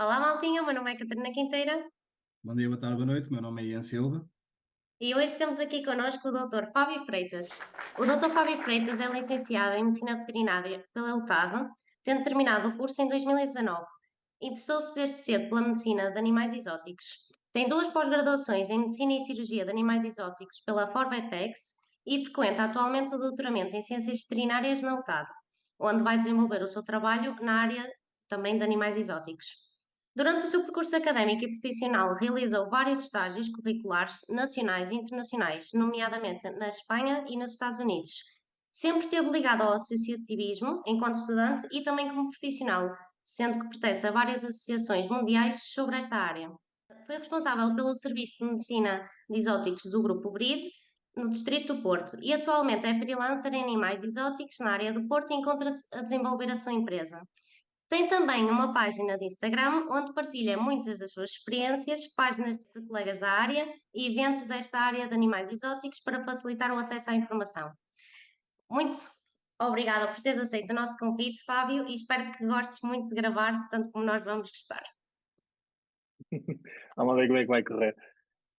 Olá, maltinha, o meu nome é Catarina Quinteira Bom dia, boa tarde, boa noite. Meu nome é Ian Silva. e hoje temos aqui connosco o Dr. Fábio Freitas. O Dr. Fábio Freitas é licenciado em Medicina Veterinária pela UTAD, tendo terminado o curso em 2019. Interessou-se desde cedo pela medicina de animais exóticos. Tem duas pós-graduações em Medicina e Cirurgia de Animais Exóticos pela Forvetex e frequenta atualmente o doutoramento em Ciências Veterinárias na UTAD, onde vai desenvolver o seu trabalho na área também de animais exóticos. Durante o seu percurso académico e profissional, realizou vários estágios curriculares nacionais e internacionais, nomeadamente na Espanha e nos Estados Unidos. Sempre esteve ligado ao associativismo enquanto estudante e também como profissional, sendo que pertence a várias associações mundiais sobre esta área. Foi responsável pelo Serviço de Medicina de Exóticos do Grupo BRID, no Distrito do Porto, e atualmente é freelancer em animais exóticos na área do Porto e encontra-se a desenvolver a sua empresa. Tem também uma página de Instagram onde partilha muitas das suas experiências, páginas de colegas da área e eventos desta área de animais exóticos para facilitar o acesso à informação. Muito obrigada por teres aceito o nosso convite, Fábio, e espero que gostes muito de gravar, tanto como nós vamos gostar. Vamos ver como é que vai correr.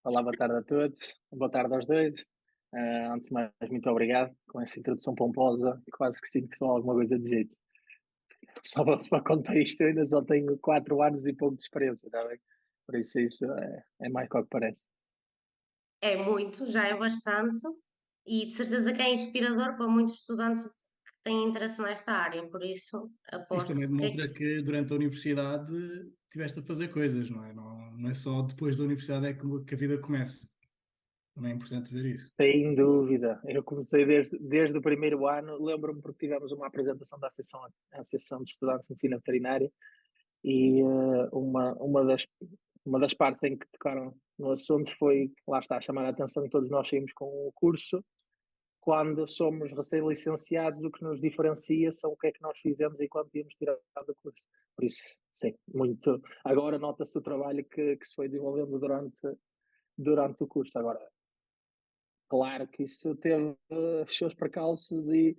Olá, boa tarde a todos. Boa tarde aos dois. Antes de mais, muito obrigado com essa introdução pomposa. Quase que sinto que sou alguma coisa de jeito. Só para contexto, eu ainda só tenho 4 anos e pouco de experiência, está bem? Por isso é mais que o que parece. É muito, já é bastante, e de certeza que é inspirador para muitos estudantes que têm interesse nesta área, por isso Isto aposto também que demonstra que durante a universidade tiveste a fazer coisas, não é? Não é só depois da universidade é que a vida começa. Também é importante ver isso. Sem dúvida. Eu comecei desde o primeiro ano. Lembro-me porque tivemos uma apresentação da Associação de Estudantes de Medicina Veterinária e uma das partes em que tocaram no assunto foi, lá está, chamar a atenção que todos nós saímos com o curso. Quando somos recém-licenciados, o que nos diferencia são o que é que nós fizemos enquanto tínhamos tirado o curso. Por isso, sim, muito. Agora nota-se o trabalho que se foi desenvolvendo durante o curso. Agora, claro que isso teve os seus percalços e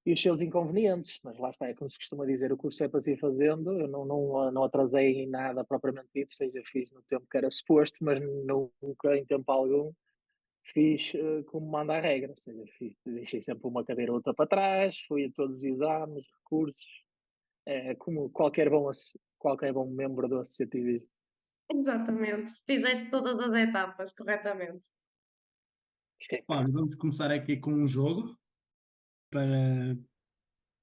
os seus inconvenientes, mas lá está, é como se costuma dizer, o curso é para se ir fazendo, eu não atrasei em nada propriamente dito, ou seja, fiz no tempo que era suposto, mas nunca em tempo algum fiz como manda a regra, ou seja, deixei sempre uma cadeira ou outra para trás, fui a todos os exames, recursos, como qualquer bom membro do associativismo. exatamente, fizeste todas as etapas corretamente. Olha, vamos começar aqui com um jogo para,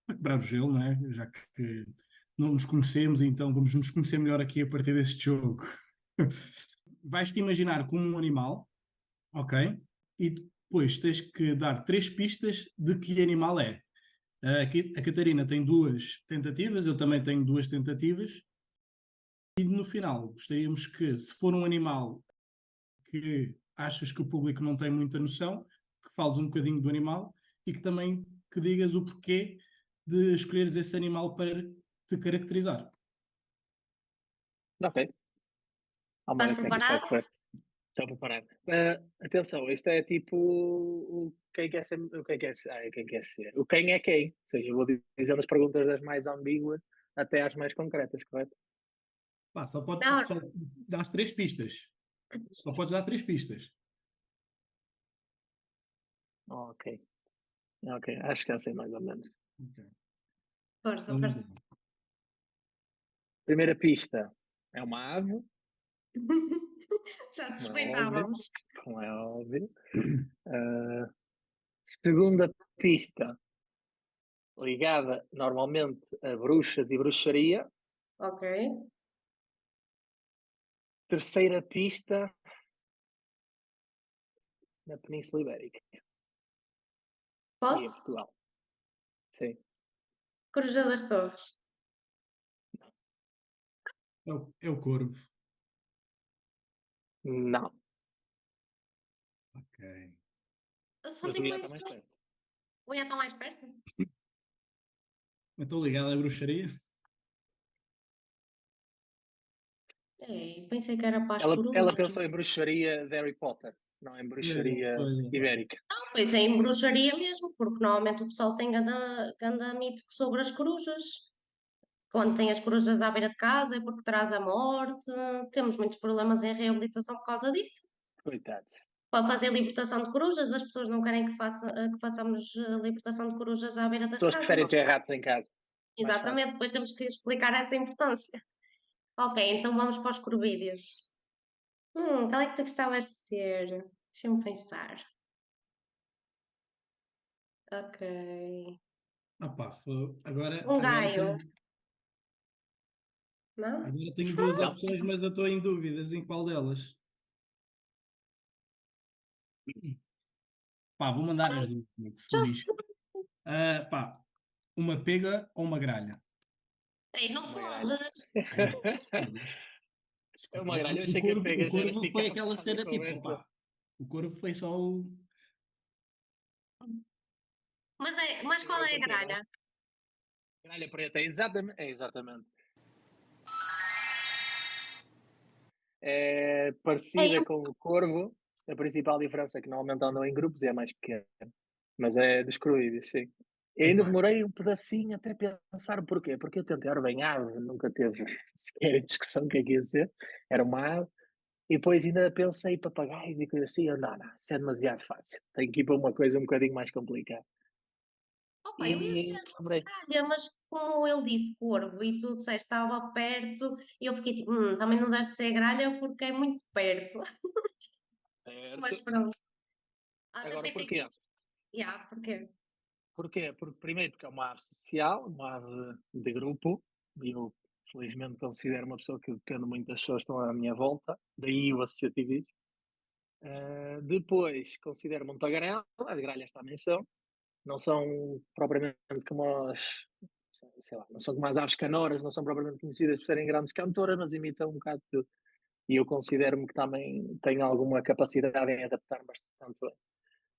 para quebrar o gelo, não é? Já que não nos conhecemos, então vamos nos conhecer melhor aqui a partir deste jogo. Vais-te imaginar como um animal, ok? E depois tens que dar 3 pistas de que animal é. A Catarina tem 2 tentativas, eu também tenho 2 tentativas. E no final, gostaríamos que, se for um animal que achas que o público não tem muita noção, que fales um bocadinho do animal e que também que digas o porquê de escolheres esse animal para te caracterizar. Ok, vamos Estás ver como é que isto vai preparado? correr. Estou preparado. Atenção, isto é tipo o quem quer ser, o quem quer ser, quem quer ser. O quem é quem. Ou seja, eu vou dizer as perguntas das mais ambíguas até às mais concretas, correto? Pá, Não, só dás 3 pistas. Só podes dar 3 pistas. Ok, ok, acho que já sei mais ou menos. Ok. força, Vamos força. lá. Primeira pista é uma ave, Já como é óbvio, suspeitávamos. como é óbvio. Ah, segunda pista, ligada normalmente a bruxas e bruxaria. Ok. Terceira pista, na Península Ibérica e em Posso? Portugal. Sim. Coruja das Torres. É o corvo. Não, Ok. Só mas o tenho IA está mais mais um. perto. O ia estar mais perto? Eu estou ligado à bruxaria. Ei, pensei que era para as Ela corujas. pensou em bruxaria de Harry Potter, não em bruxaria Pois, pá. ibérica. Não, pensei em bruxaria mesmo, porque normalmente o pessoal tem ganda mito sobre as corujas. quando tem as corujas à beira de casa é porque traz a morte. Temos muitos problemas em reabilitação por causa disso. Coitados. Para fazer libertação de corujas, as pessoas não querem que façamos libertação de corujas à beira As das pessoas casas. preferem ter ratos em casa. Mais Exatamente, fácil. depois temos que explicar essa importância. Ok, então vamos para os corvídeos. Qual é que tu gostavas de ser? Deixa-me pensar. Ok. Agora, Um agora gaio, tenho, não? agora tenho duas Não. opções, mas eu estou em dúvidas em qual delas. Pá, vou mandar as duas, como é que se Já diz. sei. Pá, uma pega ou uma gralha? Ei, não Uma gralha. podes. Ai, não posso, foda-se. É Desculpa uma lá. gralha. Eu O achei que a corvo, o pega já era corvo foi esticado aquela para a cena tipo, conversa. pá, o corvo foi só o. Mas qual é a gralha? Gralha preta, exatamente. É Ei, parecida com o corvo. A principal diferença é que normalmente andam em grupos e é mais pequena. Mas é dos corvídeos, sim. E ainda Epá, demorei um pedacinho até pensar o porquê. Porque eu tentei, ora bem, ave, nunca teve sequer discussão o que é que ia ser. Era uma ave. E depois ainda pensei papagaios e coisa assim. Eu, não, isso é demasiado fácil. Tenho que ir para uma coisa um bocadinho mais complicada. opa, eu ia ser E lembrei, gralha, mas como ele disse corvo e tu disseste estava perto, eu fiquei tipo, também não deve ser gralha porque é muito perto. Mas certo. pronto. Até Agora pensei que porquê? fosse. Yeah, porquê? Porquê? Porque, primeiro, porque é uma ave social, uma ave de grupo, e eu, felizmente, considero uma pessoa que depende muito das pessoas que estão à minha volta, daí o associativismo. Depois, considero-me um tagarela, as gralhas também são, não são propriamente como as, sei lá, não são como as aves canoras, não são propriamente conhecidas por serem grandes cantoras, mas imitam um bocado tudo. E eu considero-me que também tenho alguma capacidade em adaptar bastante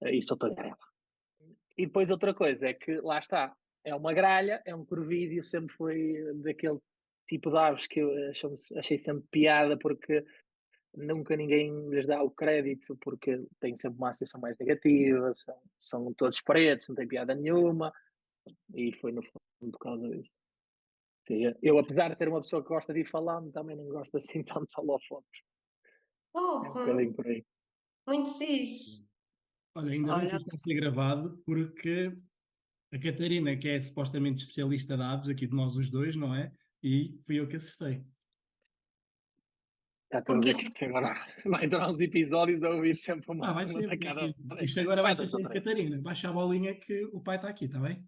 bem. E sou tagarela. E depois outra coisa é que, lá está, é uma gralha, é um corvídeo, sempre foi daquele tipo de aves que eu achei sempre piada porque nunca ninguém lhes dá o crédito porque têm sempre uma associação mais negativa, são todos pretos, não tem piada nenhuma, e foi no fundo por causa disso. Ou seja, eu, apesar de ser uma pessoa que gosta de ir falando, também não gosto assim tanto de holofotes. É um Opa, bocadinho por aí. muito fixe. olha, ainda bem que Olha, isto está a ser gravado, porque a Catarina, que é supostamente especialista de aves, aqui de nós os dois, não é? E fui eu que assustei. Já estou a porque ver que isto agora vai entrar uns episódios a ouvir sempre Vai uma ser, vai tacada. ser. Isto agora vai Vai, ser cheio de Catarina. Baixa a bolinha que o pai está aqui, está bem?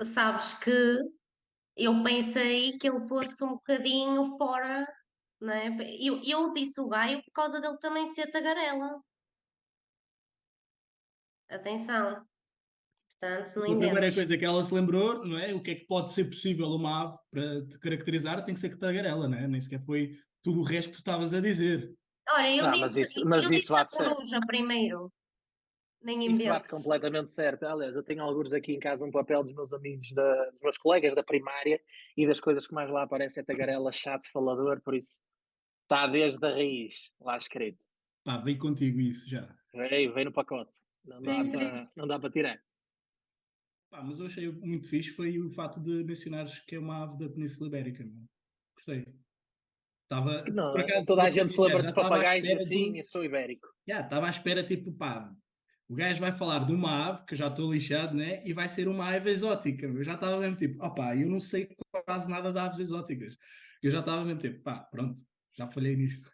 sabes que eu pensei que ele fosse um bocadinho fora, né? Eu disse o gaio por causa dele também ser tagarela. Atenção, portanto, não A primeira inventes. coisa que ela se lembrou, não é? O que é que pode ser possível uma ave para te caracterizar tem que ser tagarela, não é? Nem sequer foi tudo o resto que tu estavas a dizer. Olha, Não, mas eu isso disse a bate certo. coruja primeiro, nem Isso bate inventes. completamente certo. Aliás, eu tenho alguns aqui em casa um papel dos meus amigos, dos meus colegas da primária, e das coisas que mais lá aparece é tagarela, chato, falador, por isso está desde a raiz lá escrito. Pá, veio contigo isso já. Vem no pacote. Não dá para tirar. Pá, mas eu achei muito fixe foi o fato de mencionares que é uma ave da Península Ibérica, não é? Gostei. Por Não, acaso, toda a vou-te ser gente se lembra sincero, já dos estava à papagaios espera assim, do. eu sou ibérico. Já, estava à espera, tipo, pá, o gajo vai falar de uma ave, que eu já estou lixado, né? E vai ser uma ave exótica. Eu já estava mesmo tipo, opá, eu não sei quase nada de aves exóticas. Eu já estava mesmo tipo, pá, pronto, já falhei nisto.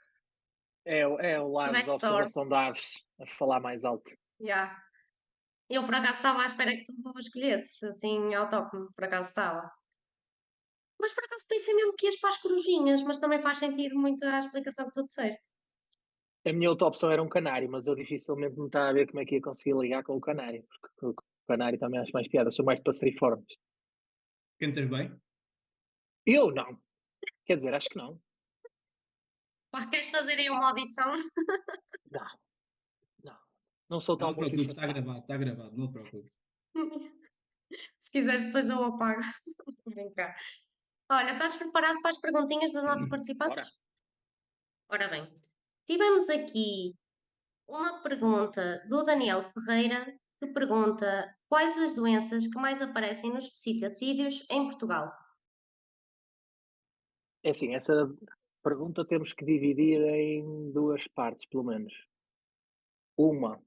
É o lado da Tiveste sorte. observação de aves a falar mais alto. Já. Eu por acaso estava à espera que tu escolhesses, assim, autóctone, por acaso estava. Mas por acaso pensei mesmo que ias para as corujinhas, mas também faz sentido muito a explicação que tu disseste. A minha outra opção era um canário, mas eu dificilmente me estava a ver como é que ia conseguir ligar com o canário, porque o canário também acho mais piada, eu sou mais de passeriformes. Cantas bem? Eu não, quer dizer, acho que não. Pá, queres fazer aí uma audição? Não, não. Não sou Não tão te muito preocupes, afastado. está gravado, não te preocupes. Se quiseres, depois eu apago. Estou a brincar. Olha, estás preparado para as perguntinhas dos nossos participantes? Bora. Ora bem, tivemos aqui uma pergunta do Daniel Ferreira que pergunta quais as doenças que mais aparecem nos psitacídeos em Portugal? É assim, essa pergunta temos que dividir em duas partes, pelo menos. Uma,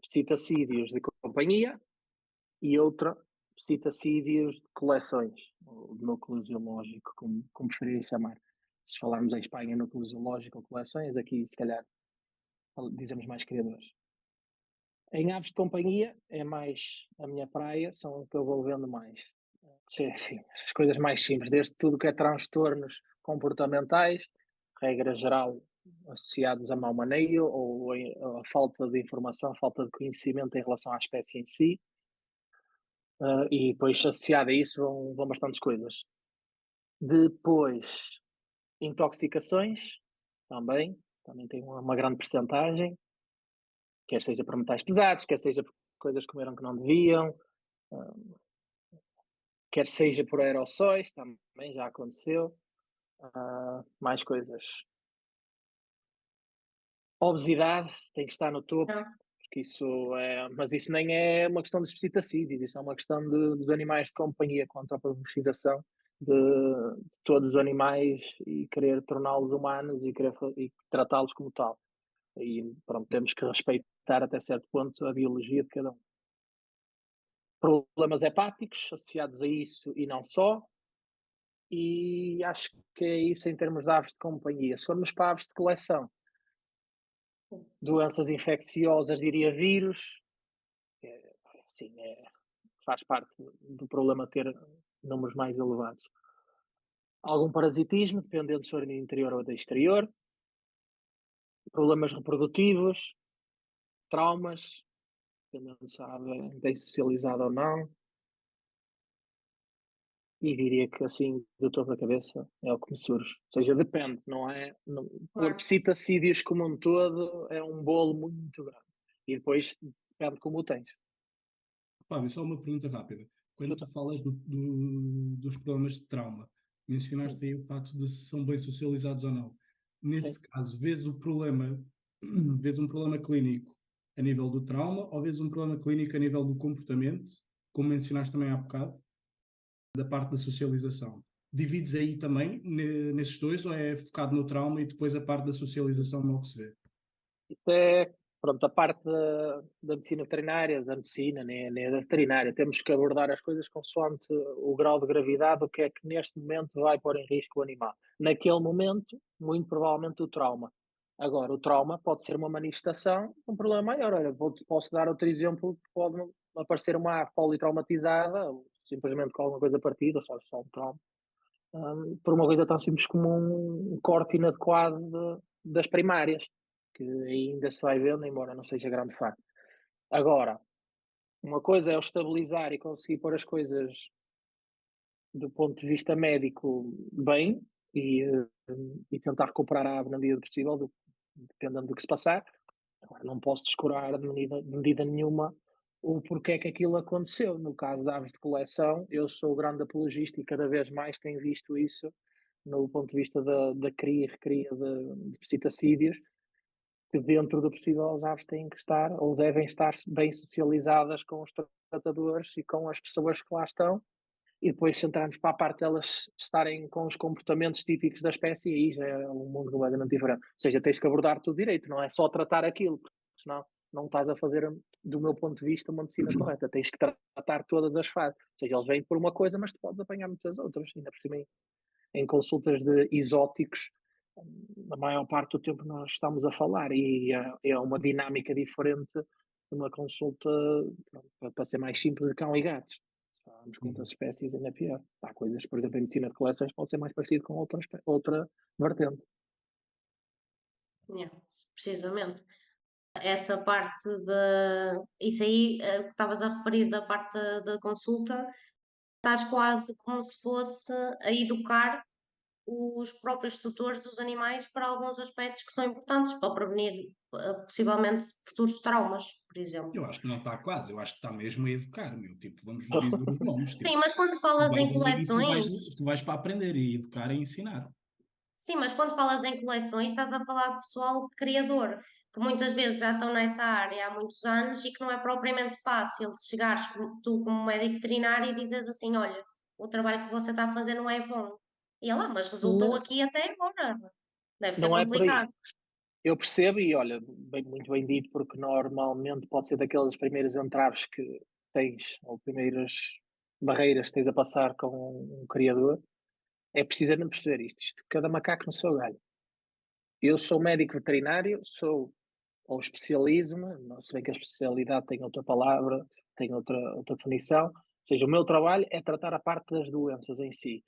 citacídeos de companhia, e outra, citacídeos de coleções, ou de núcleo zoológico, como preferirem chamar. Se falarmos em Espanha, núcleo zoológico ou coleções, aqui se calhar dizemos mais criadores. Em aves de companhia é mais a minha praia, são o que eu vou vendo mais. Sim, sim, as coisas mais simples, desde tudo que é transtornos comportamentais, regra geral, associados a mau maneio ou a falta de informação, falta de conhecimento em relação à espécie em si, e depois associado a isso vão bastantes coisas. Depois, intoxicações, também tem uma grande percentagem, quer seja por metais pesados, quer seja por coisas que comeram que não deviam, quer seja por aerossóis, também já aconteceu. Mais coisas. Obesidade tem que estar no topo, Não. porque mas isso nem é uma questão de psitacídeos, isso é uma questão dos animais de companhia, com a antropomorfização de todos os animais e querer torná-los humanos e tratá-los como tal. E pronto, temos que respeitar até certo ponto a biologia de cada um. Problemas hepáticos associados a isso e não só, e acho que é isso em termos de aves de companhia. Se formos para aves de coleção, doenças infecciosas, diria vírus, sim, faz parte do problema ter números mais elevados. Algum parasitismo, dependendo se for no interior ou do exterior, problemas reprodutivos, traumas, dependendo se a ave é bem socializada ou não. E diria que assim, do topo da cabeça, é o que me surge. Ou seja, depende, não é? Por Claro. psitacídeos como um todo, é um bolo muito grande. E depois depende como o tens. Fábio, só uma pergunta rápida. Quando tu falas dos problemas de trauma, mencionaste aí o facto de se são bem socializados ou não. Nesse Sim. caso, vês um problema clínico a nível do trauma ou vês um problema clínico a nível do comportamento, como mencionaste também há bocado, da parte da socialização? Divides aí também nesses dois ou é focado no trauma e depois a parte da socialização não que se vê? Isso é, pronto, a parte da medicina veterinária, da medicina, nem da veterinária. Temos que abordar as coisas consoante o grau de gravidade, o que é que neste momento vai pôr em risco o animal. Naquele momento, muito provavelmente o trauma. Agora, o trauma pode ser uma manifestação de um problema maior. Olha, posso dar outro exemplo, pode aparecer uma ave politraumatizada, ou simplesmente com alguma coisa partida, só um trauma, por uma coisa tão simples como um corte inadequado das primárias, que ainda se vai vendo, embora não seja grande facto. Agora, uma coisa é o estabilizar e conseguir pôr as coisas do ponto de vista médico bem e tentar recuperar a ave na medida do possível, dependendo do que se passar. Agora, não posso descurar de medida nenhuma o porquê que aquilo aconteceu. No caso de aves de coleção, eu sou grande apologista e cada vez mais tenho visto isso no ponto de vista da cria e recria de psitacídeos, que dentro do possível as aves têm que estar ou devem estar bem socializadas com os tratadores e com as pessoas que lá estão, e depois se entrarmos para a parte delas estarem com os comportamentos típicos da espécie, aí já é um mundo completamente diferente. Ou seja, tens que abordar tudo direito, não é só tratar aquilo, porque senão não estás a fazer, do meu ponto de vista, uma medicina correta. Tens que tratar todas as fases. Ou seja, eles vêm por uma coisa, mas tu podes apanhar muitas outras, ainda por cima em consultas de exóticos, a maior parte do tempo nós estamos a falar e é uma dinâmica diferente de uma consulta, para ser mais simples, de cão e gatos. Se falarmos com outras espécies, ainda é pior. Há coisas, por exemplo, em medicina de coleções pode ser mais parecido com outra vertente. Yeah, precisamente. Essa parte de. Isso aí, o que estavas a referir da parte da consulta, estás quase como se fosse a educar os próprios tutores dos animais para alguns aspectos que são importantes para prevenir possivelmente futuros traumas, por exemplo. Eu acho que não está quase, eu acho que está mesmo a educar, meu. Tipo, vamos dizer os nomes. Sim, Tipo, mas quando tu falas vais em ali e tu vais, coleções, tu vais para aprender e educar e ensinar. sim, mas quando falas em coleções, estás a falar de pessoal criador, que muitas vezes já estão nessa área há muitos anos e que não é propriamente fácil chegares tu como médico veterinário e dizes assim, olha, o trabalho que você está a fazer não é bom. E ela, mas resultou Não, aqui até agora. Deve ser não é por aí. complicado. Eu percebo e olha, muito bem dito, porque normalmente pode ser daqueles primeiros entraves que tens, ou primeiras barreiras que tens a passar com um criador. É precisamente perceber isto, cada macaco no seu galho. Eu sou médico veterinário, sou ou especialismo, não se bem que a especialidade tem outra palavra, tem outra definição, ou seja, o meu trabalho é tratar a parte das doenças em si.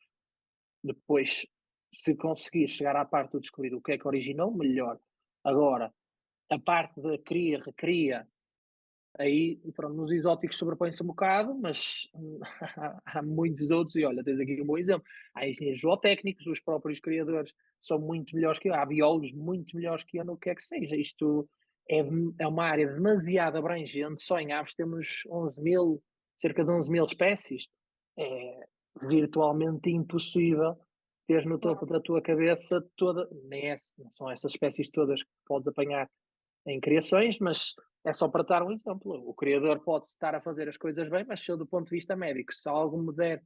Depois, se conseguir chegar à parte de descobrir o que é que originou, melhor. Agora, a parte da cria, recria, aí, pronto, nos exóticos sobrepõe-se um bocado, mas há muitos outros, e olha, tens aqui um bom exemplo. Há engenheiros zootécnicos, os próprios criadores são muito melhores que eu, há biólogos muito melhores que eu no que é que seja. Isto é uma área demasiado abrangente, só em aves temos 11 mil, cerca de 11 mil espécies. É virtualmente impossível ter no topo da tua cabeça toda, não são essas espécies todas que podes apanhar em criações, mas é só para dar um exemplo. O criador pode estar a fazer as coisas bem, mas se eu, do ponto de vista médico, se algo me der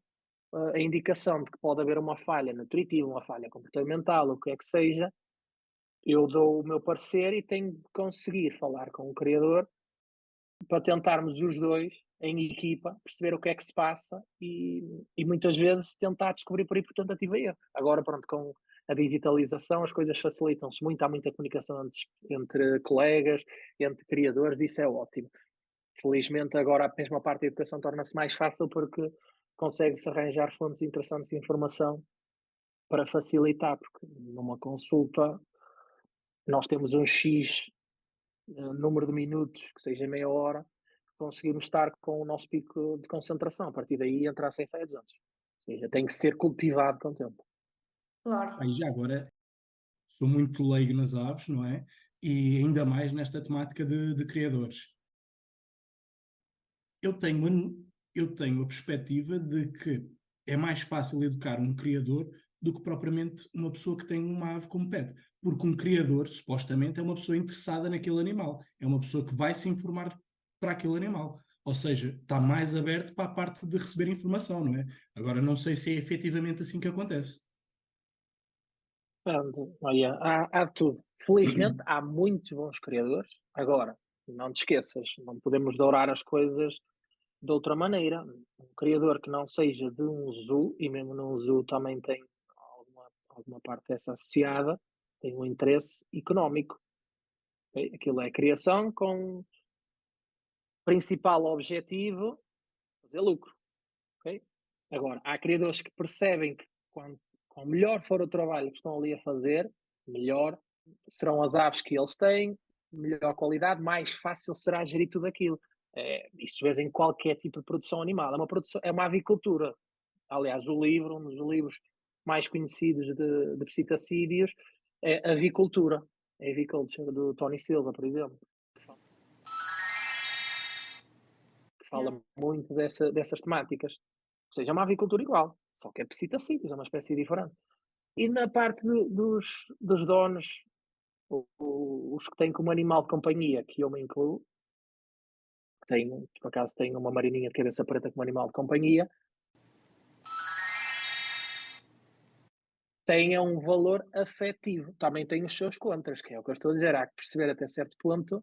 a indicação de que pode haver uma falha nutritiva, uma falha comportamental, o que é que seja, eu dou o meu parecer e tenho de conseguir falar com o criador para tentarmos os dois, em equipa, perceber o que é que se passa e muitas vezes tentar descobrir por aí por tentativa e erro. Agora, pronto, com a digitalização as coisas facilitam-se muito, há muita comunicação entre colegas, entre criadores, isso é ótimo. Felizmente agora a mesma parte da educação torna-se mais fácil porque consegue-se arranjar fontes interessantes de informação para facilitar, porque numa consulta nós temos um X número de minutos, que seja meia hora, conseguimos estar com o nosso pico de concentração. A partir daí entrar sem sair dos outros. Ou seja, tem que ser cultivado com o tempo. Claro. Aí já agora sou muito leigo nas aves, não é? E ainda mais nesta temática de criadores. Eu tenho, eu tenho a perspectiva de que é mais fácil educar um criador do que propriamente uma pessoa que tem uma ave como pet. Porque um criador, supostamente, é uma pessoa interessada naquele animal. É uma pessoa que vai se informar para aquele animal. Ou seja, está mais aberto para a parte de receber informação, não é? Agora, não sei se é efetivamente assim que acontece. Pronto, olha, há de tudo. Felizmente há muitos bons criadores. Agora, não te esqueças, não podemos dourar as coisas de outra maneira. Um criador que não seja de um zoo, e mesmo num zoo também tem alguma parte dessa associada, tem um interesse económico. Okay? Aquilo é criação com principal objetivo fazer lucro. Okay? Agora, há criadores que percebem que quanto melhor for o trabalho que estão ali a fazer, melhor serão as aves que eles têm, melhor qualidade, mais fácil será gerir tudo aquilo. Isso vês em qualquer tipo de produção animal. É uma avicultura. Aliás, um dos livros mais conhecidos de psitacídeos é Avicultura. É Aviculture, do Tony Silva, por exemplo. Que fala muito dessas temáticas. Ou seja, é uma avicultura igual, só que é psitacídeos, é uma espécie diferente. E na parte dos donos, os que têm como animal de companhia, que eu me incluo, por acaso tenho uma marininha de cabeça preta como animal de companhia, tenha um valor afetivo. Também tem os seus contras, que é o que eu estou a dizer. Há que perceber até certo ponto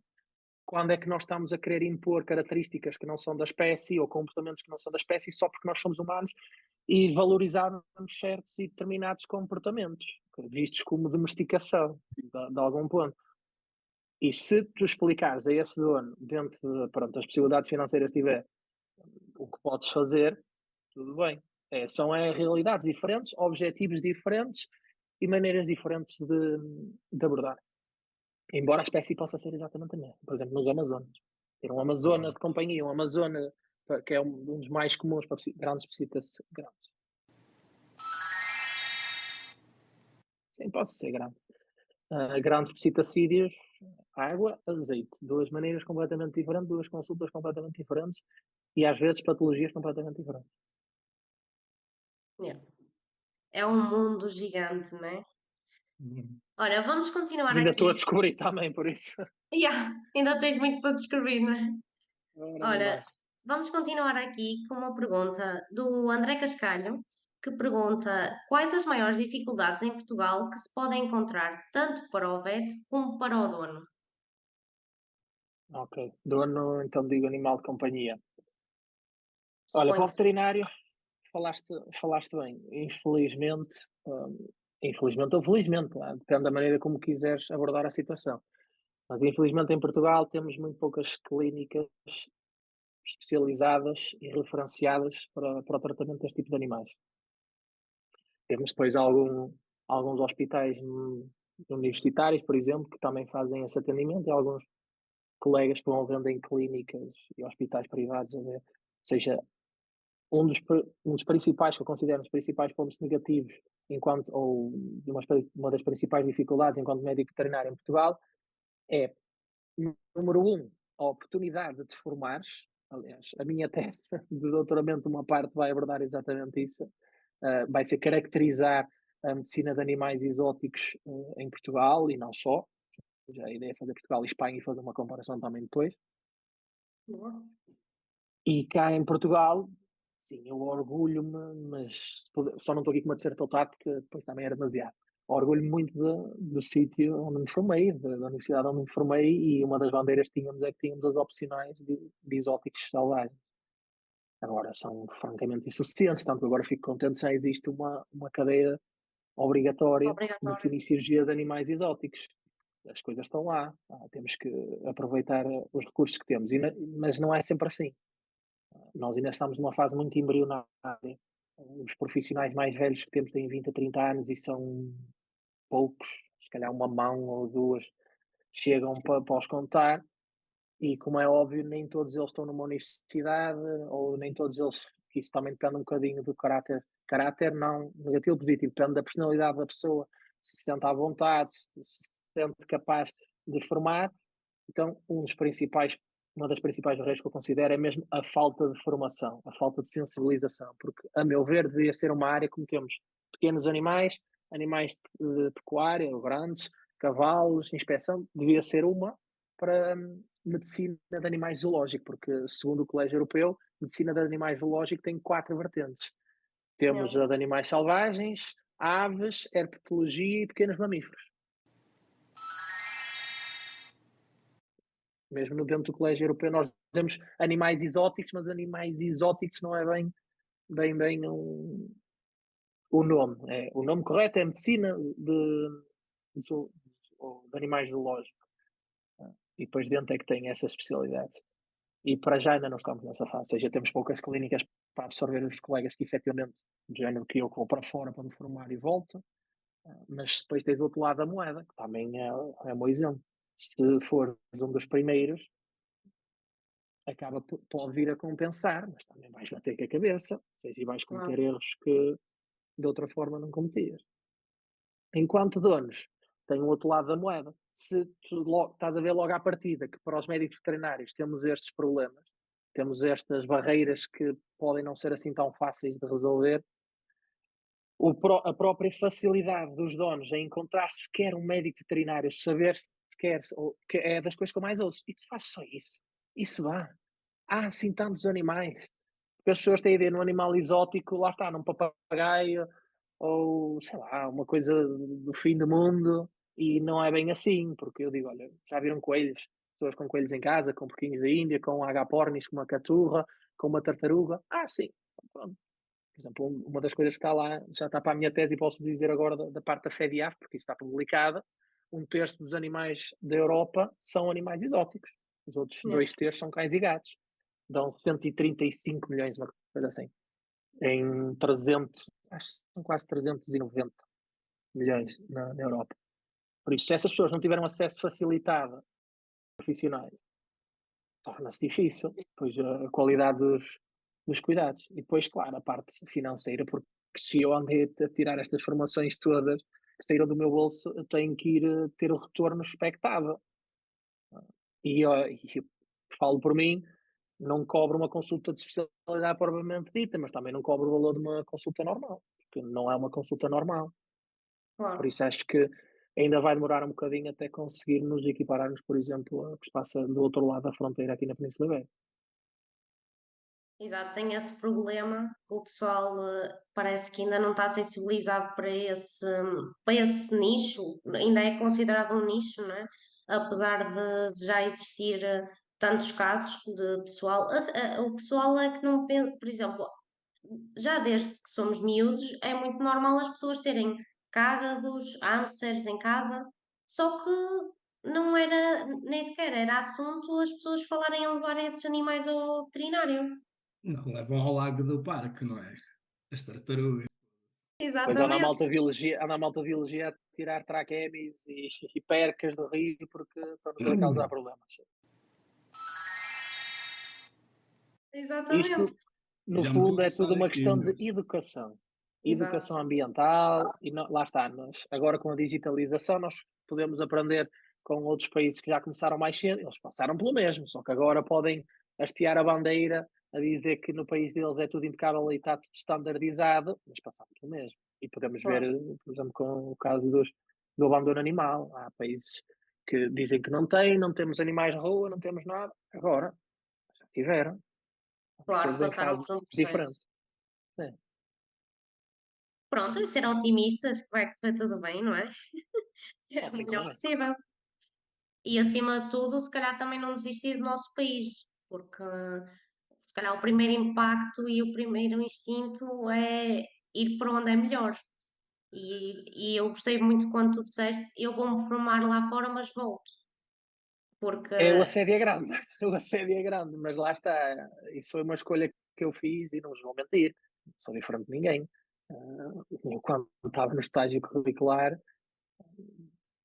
quando é que nós estamos a querer impor características que não são da espécie ou comportamentos que não são da espécie só porque nós somos humanos e valorizarmos certos e determinados comportamentos, vistos como domesticação, de algum ponto. E se tu explicares a esse dono, dentro das possibilidades financeiras que tiver, o que podes fazer, tudo bem. São realidades diferentes, objetivos diferentes e maneiras diferentes de abordar. Embora a espécie possa ser exatamente a mesma. Por exemplo, nos Amazonas. Ter um Amazona de companhia, um Amazona que é um dos mais comuns para grandes psitas grandes. Sim, pode ser grande. Grandes psitacídeos, água, azeite. Duas maneiras completamente diferentes, duas consultas completamente diferentes e às vezes patologias completamente diferentes. Yeah. É um mundo gigante, não é? Ora, vamos continuar Ainda estou a aqui. descobrir também, por isso. Yeah, ainda tens muito para descobrir, não é? Ora, nem Ora, mais. vamos continuar aqui com uma pergunta do André Cascalho, que pergunta quais as maiores dificuldades em Portugal que se podem encontrar tanto para o vet como para o dono? Ok. Dono, então digo animal de companhia. Olha, para Suponho o que sim. veterinário, falaste bem. Infelizmente ou felizmente, depende da maneira como quiseres abordar a situação. Mas infelizmente em Portugal temos muito poucas clínicas especializadas e referenciadas para o tratamento deste tipo de animais. Temos depois alguns hospitais universitários, por exemplo, que também fazem esse atendimento e alguns colegas que vão vendo em clínicas e hospitais privados a ver. Ou seja, um dos principais, que eu considero os principais pontos negativos, ou uma das principais dificuldades enquanto médico veterinário em Portugal, é, número um, a oportunidade de te formares. Aliás, a minha tese de doutoramento, uma parte vai abordar exatamente isso. Vai ser caracterizar a medicina de animais exóticos em Portugal e não só. Já a ideia é fazer Portugal e Espanha e fazer uma comparação também depois. Boa. E cá em Portugal, sim, eu orgulho-me, mas só não estou aqui com uma terceira total porque depois também era demasiado. Orgulho-me muito do sítio onde me formei, da universidade onde me formei, e uma das bandeiras que tínhamos é que tínhamos as opcionais de exóticos selvagens. Agora são francamente insuficientes, tanto que agora fico contente já existe uma cadeia obrigatória de Obrigatório. medicina e cirurgia de animais exóticos. As coisas estão lá, temos que aproveitar os recursos que temos, mas não é sempre assim. Nós ainda estamos numa fase muito embrionária. Os profissionais mais velhos que temos têm 20 a 30 anos e são poucos, se calhar uma mão ou duas, chegam para os contar. E como é óbvio, nem todos eles estão numa universidade, ou nem todos eles, isso também depende um bocadinho do caráter não negativo ou positivo, depende da personalidade da pessoa, se sente à vontade, se sente capaz de formar. Então, uma das principais barreiras que eu considero é mesmo a falta de formação, a falta de sensibilização, porque, a meu ver, devia ser uma área como temos pequenos animais, animais de pecuária, ou grandes, cavalos, inspeção, devia ser uma para medicina de animais zoológico, porque, segundo o Colégio Europeu, medicina de animais zoológico tem 4 vertentes. Temos Yeah. a de animais selvagens, aves, herpetologia e pequenos mamíferos. Mesmo no dentro do Colégio Europeu, nós temos animais exóticos, mas animais exóticos não é bem o nome. O nome correto é medicina de animais zoológicos. E depois dentro é que tem essas especialidades. E para já ainda não estamos nessa fase. Ou seja, temos poucas clínicas para absorver os colegas que efetivamente, do género que eu vou para fora para me formar e volto. Mas depois tens o outro lado da moeda, que também é um bom exemplo. Se fores um dos primeiros, pode vir a compensar, mas também vais bater com a cabeça, ou seja, e vais cometer Claro. erros que de outra forma não cometias. Enquanto donos, tem o outro lado da moeda. Se tu estás a ver logo à partida que para os médicos veterinários temos estes problemas, temos estas barreiras que podem não ser assim tão fáceis de resolver, a própria facilidade dos donos em encontrar sequer um médico veterinário, saber sequer, que é das coisas que eu mais ouço, e tu fazes só isso dá. Há assim tantos animais. Porque as pessoas têm a ideia num animal exótico, lá está, num papagaio, ou sei lá, uma coisa do fim do mundo, e não é bem assim, porque eu digo, olha, já viram coelhos? Pessoas com coelhos em casa, com porquinhos da Índia, com agapornis, com uma caturra, com uma tartaruga. Ah, sim, pronto. Por exemplo, uma das coisas que está lá, já está para a minha tese e posso dizer agora da parte da FEDIAF, porque isso está publicada, 1/3 dos animais da Europa são animais exóticos. Os outros Yeah. 2/3 são cães e gatos. Dão 135 milhões, uma coisa assim. Em 300, acho que são quase 390 milhões na Europa. Por isso, se essas pessoas não tiveram acesso facilitado a profissionais, torna-se difícil. Depois a qualidade dos cuidados. E depois, claro, a parte financeira, porque se eu andei a tirar estas formações todas que saíram do meu bolso, eu tenho que ir ter o retorno expectável. E eu falo por mim, não cobro uma consulta de especialidade propriamente dita, mas também não cobro o valor de uma consulta normal, porque não é uma consulta normal. Por Claro. isso acho que ainda vai demorar um bocadinho até conseguirmos equiparar-nos, por exemplo, a que se passa do outro lado da fronteira aqui na Península Ibérica. Exato, tem esse problema que o pessoal parece que ainda não está sensibilizado para esse nicho, ainda é considerado um nicho, não é? Apesar de já existir tantos casos de pessoal. O pessoal é que não pensa, por exemplo, já desde que somos miúdos, é muito normal as pessoas terem cágados, hamsters em casa, só que não era, nem sequer era assunto as pessoas falarem em levar esses animais ao veterinário. Não, levam ao lago do parque, não é? As tartarugas. Pois anda a Exatamente, malta biologia a tirar traquemis e percas do rio porque estão-nos a causar problemas. exatamente, Isto, no Já me estou fundo, a é tudo coçar uma aqui, questão de meu. educação. exato, Educação ambiental, e lá está, agora com a digitalização nós podemos aprender com outros países que já começaram mais cedo, eles passaram pelo mesmo, só que agora podem hastear a bandeira a dizer que no país deles é tudo impecável e está tudo standardizado, mas passaram pelo mesmo. E podemos ver, claro, por exemplo, com o caso do abandono animal. Há países que dizem que não têm, não temos animais na rua, não temos nada. Agora, já tiveram. Estamos claro, todos em passaram casos por um diferentes. processo. É, Pronto, é ser otimistas, que vai correr tudo bem, não é? É o tem que melhor correr. possível. E acima de tudo, se calhar também não desistir do nosso país, porque se calhar o primeiro impacto e o primeiro instinto é ir para onde é melhor. E eu gostei muito quando tu disseste, eu vou-me formar lá fora, mas volto. Porque, É, o assédio é grande, o assédio é grande, mas lá está. Isso foi uma escolha que eu fiz e não vos vou mentir. Não sou diferente de ninguém. Eu, quando estava no estágio curricular,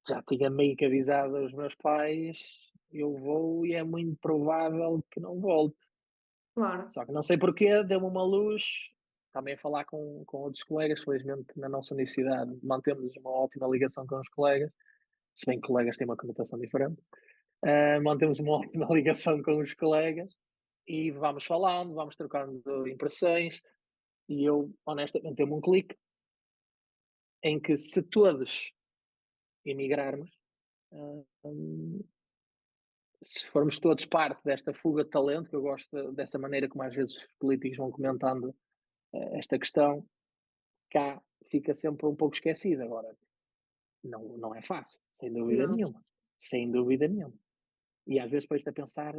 já tinha meio que avisado os meus pais: eu vou e é muito provável que não volte. claro, Só que não sei porquê, deu-me uma luz. Também a falar com outros colegas, felizmente na nossa universidade mantemos uma ótima ligação com os colegas, se bem que colegas têm uma conotação diferente. Mantemos uma ótima ligação com os colegas e vamos falando, vamos trocando impressões. E eu, honestamente, tenho um clique em que se todos emigrarmos, uh, se formos todos parte desta fuga de talento, que eu gosto dessa maneira como às vezes os políticos vão comentando esta questão, cá fica sempre um pouco esquecido. Agora, não é fácil, sem dúvida não, nenhuma. Sem dúvida nenhuma. E às vezes depois a pensar,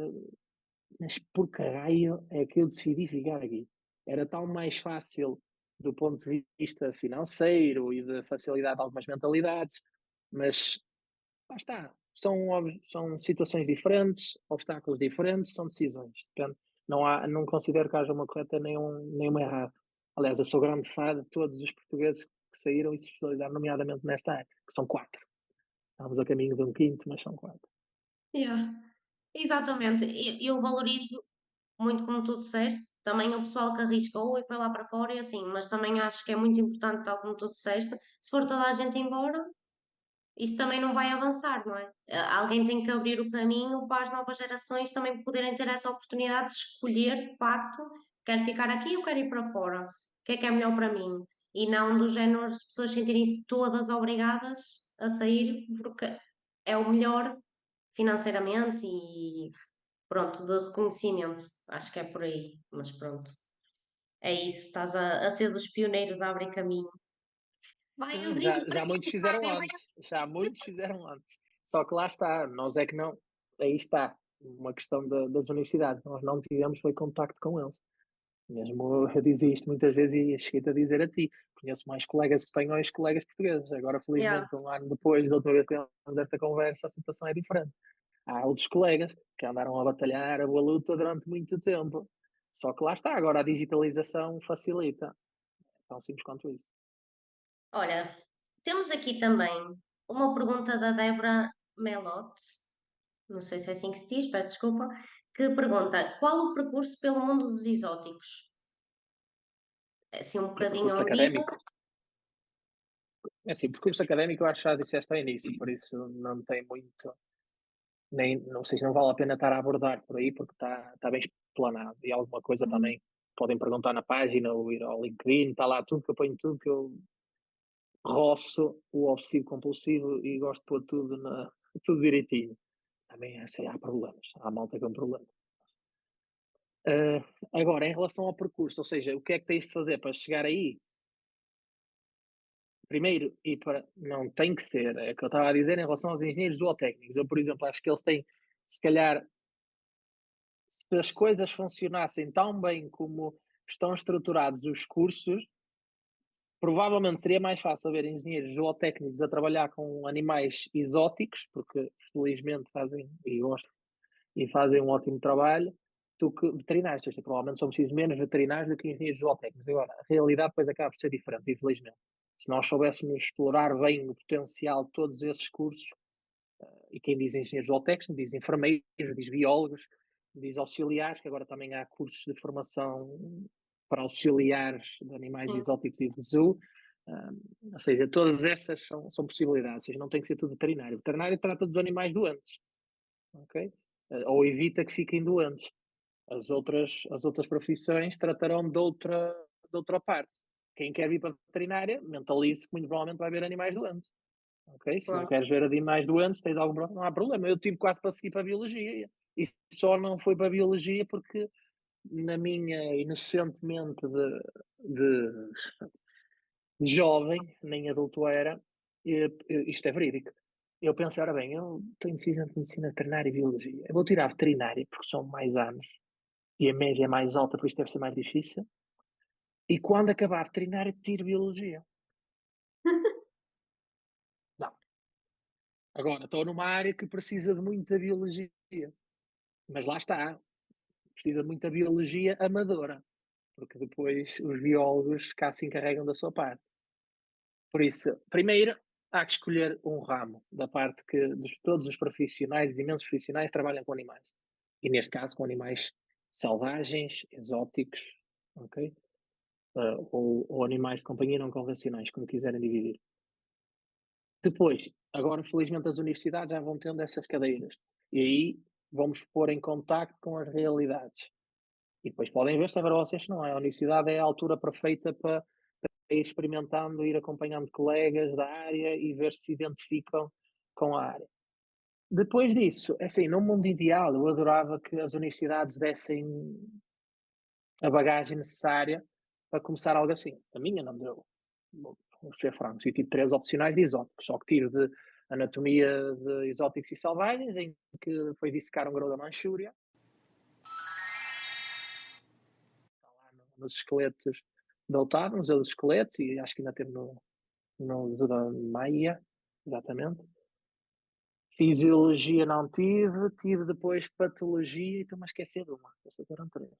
mas por que raio é que eu decidi ficar aqui? Era tão mais fácil do ponto de vista financeiro e de facilidade de algumas mentalidades, mas lá está. São situações diferentes, obstáculos diferentes, são decisões. Depende. Não considero que haja uma correta nem uma errada. Aliás, eu sou grande fã de todos os portugueses que saíram e se especializaram, nomeadamente nesta área, que são 4. Estamos a caminho de um quinto, mas são 4. yeah. Exatamente, eu valorizo muito como tu disseste, também o pessoal que arriscou e foi lá para fora e assim, mas também acho que é muito importante, tal como tu disseste, se for toda a gente embora, isso também não vai avançar, não é? Alguém tem que abrir o caminho para as novas gerações também poderem ter essa oportunidade de escolher, de facto, quero ficar aqui ou quero ir para fora, o que é melhor para mim? E não do género as pessoas sentirem-se todas obrigadas a sair porque é o melhor financeiramente e pronto, de reconhecimento. Acho que é por aí, mas pronto. É isso, estás a ser dos pioneiros a abrir caminho. Vai Já, abrindo para já mim, muitos fizeram vai, vai. antes, já muitos fizeram antes. Só que lá está, nós é que não. Aí está, uma questão das universidades. Nós não tivemos foi contacto com eles. Mesmo eu dizia isto muitas vezes e cheguei-te a dizer a ti. Conheço mais colegas espanhóis que colegas portugueses. Agora, Yeah, felizmente, um ano depois da última vez que tivemos esta conversa, a situação é diferente. Há outros colegas que andaram a batalhar a boa luta durante muito tempo. Só que lá está, agora a digitalização facilita. Tão simples quanto isso. olha, temos aqui também uma pergunta da Débora Melotte, não sei se é assim que se diz, peço desculpa, que pergunta: qual o percurso pelo mundo dos exóticos? É assim um O bocadinho percurso ambíguo. académico. É assim, percurso académico eu acho que já disseste ao início, por isso não tem muito, nem, não sei se não vale a pena estar a abordar por aí, porque está bem explanado. E alguma coisa também podem perguntar na página ou ir ao LinkedIn, está lá tudo que eu ponho tudo que eu roço o obsessivo compulsivo e gosto de pôr tudo direitinho. Também há problemas, há malta com problemas. Agora, em relação ao percurso, ou seja, o que é que tens de fazer para chegar aí? Primeiro, não tem que ser, é o que eu estava a dizer em relação aos engenheiros zootécnicos. Eu, por exemplo, acho que eles têm, se calhar, se as coisas funcionassem tão bem como estão estruturados os cursos, provavelmente seria mais fácil ver engenheiros zootécnicos a trabalhar com animais exóticos, porque felizmente fazem, e gosto, e fazem um ótimo trabalho, do que veterinários. Ou seja, provavelmente são precisos menos veterinários do que engenheiros zootécnicos. Agora, a realidade depois acaba por ser diferente, infelizmente. Se nós soubéssemos explorar bem o potencial de todos esses cursos, e quem diz engenheiros zootécnicos, diz enfermeiros, diz biólogos, diz auxiliares, que agora também há cursos de formação para auxiliares de animais exóticos e de zoo. Ou seja, todas essas são possibilidades. Ou seja, não tem que ser tudo veterinário. O veterinário trata dos animais doentes, ok? Ou evita que fiquem doentes. As outras profissões tratarão de outra parte. Quem quer vir para a veterinária, mentalize que muito provavelmente vai ver animais doentes. Ok? Se não Claro. queres ver animais doentes, tens algum problema, não há problema. Eu tive quase para seguir para a biologia. E só não foi para a biologia porque, na minha inocentemente de jovem, nem adulto era, isto é verídico. Eu pensei, ora bem, eu estou indeciso entre medicina veterinária e biologia. Eu vou tirar veterinária porque são mais anos e a média é mais alta, por isso deve ser mais difícil. E quando acabar a veterinária, tiro biologia. Não. Agora, estou numa área que precisa de muita biologia. Mas lá está, precisa de muita biologia amadora, porque depois os biólogos cá se encarregam da sua parte. Por isso, primeiro, há que escolher um ramo da parte que todos os profissionais, imensos profissionais, trabalham com animais. E neste caso, com animais selvagens, exóticos, ok? Ou animais de companhia não convencionais, como quiserem dividir. Depois, agora felizmente as universidades já vão tendo essas cadeiras. E aí vamos pôr em contacto com as realidades. E depois podem ver se é para vocês se não é. A universidade é a altura perfeita para ir experimentando, ir acompanhando colegas da área e ver se identificam com a área. Depois disso, assim, num mundo ideal, eu adorava que as universidades dessem a bagagem necessária para começar algo assim. A minha não deu. Vou ser franco, eu tive 3 opcionais de exóticos, só que tive de anatomia de exóticos e selvagens, em que foi dissecar um grão da Manchúria. Está lá nos esqueletos da Otávio, no Museu dos Esqueletos, e acho que ainda teve no Museu da Maia, exatamente. Fisiologia não tive depois patologia e estou-me a esquecer de uma, eram 3. Ou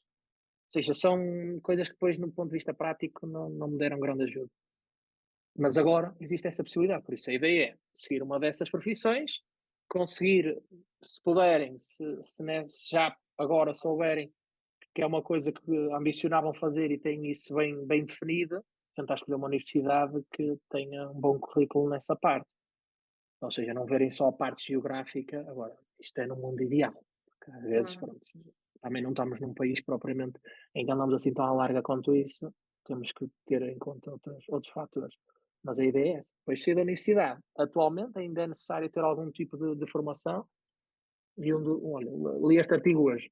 seja, são coisas que depois, no ponto de vista prático, não me deram grande ajuda. Mas agora existe essa possibilidade, por isso a ideia é seguir uma dessas profissões, conseguir, se puderem, se já agora souberem que é uma coisa que ambicionavam fazer e têm isso bem definido, tentar escolher uma universidade que tenha um bom currículo nessa parte. Ou seja, não verem só a parte geográfica, agora, isto é no mundo ideal, porque às vezes, pronto, também não estamos num país propriamente em que andamos assim tão à larga quanto isso, temos que ter em conta outros fatores. Mas a ideia é essa. Depois, sair da universidade, atualmente ainda é necessário ter algum tipo de formação, e olha, li este artigo hoje,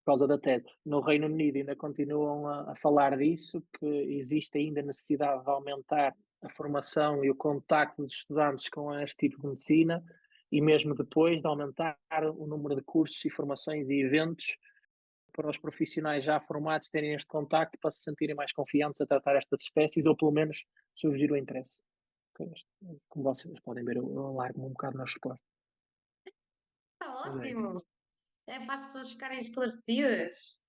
por causa da TED. No Reino Unido ainda continuam a falar disso, que existe ainda necessidade de aumentar a formação e o contacto dos estudantes com este tipo de medicina, e mesmo depois de aumentar o número de cursos e formações e eventos para os profissionais já formados terem este contacto para se sentirem mais confiantes a tratar estas espécies, ou pelo menos surgir o interesse. Como vocês podem ver, eu alargo-me um bocado na resposta. Está ótimo. É para as pessoas ficarem esclarecidas.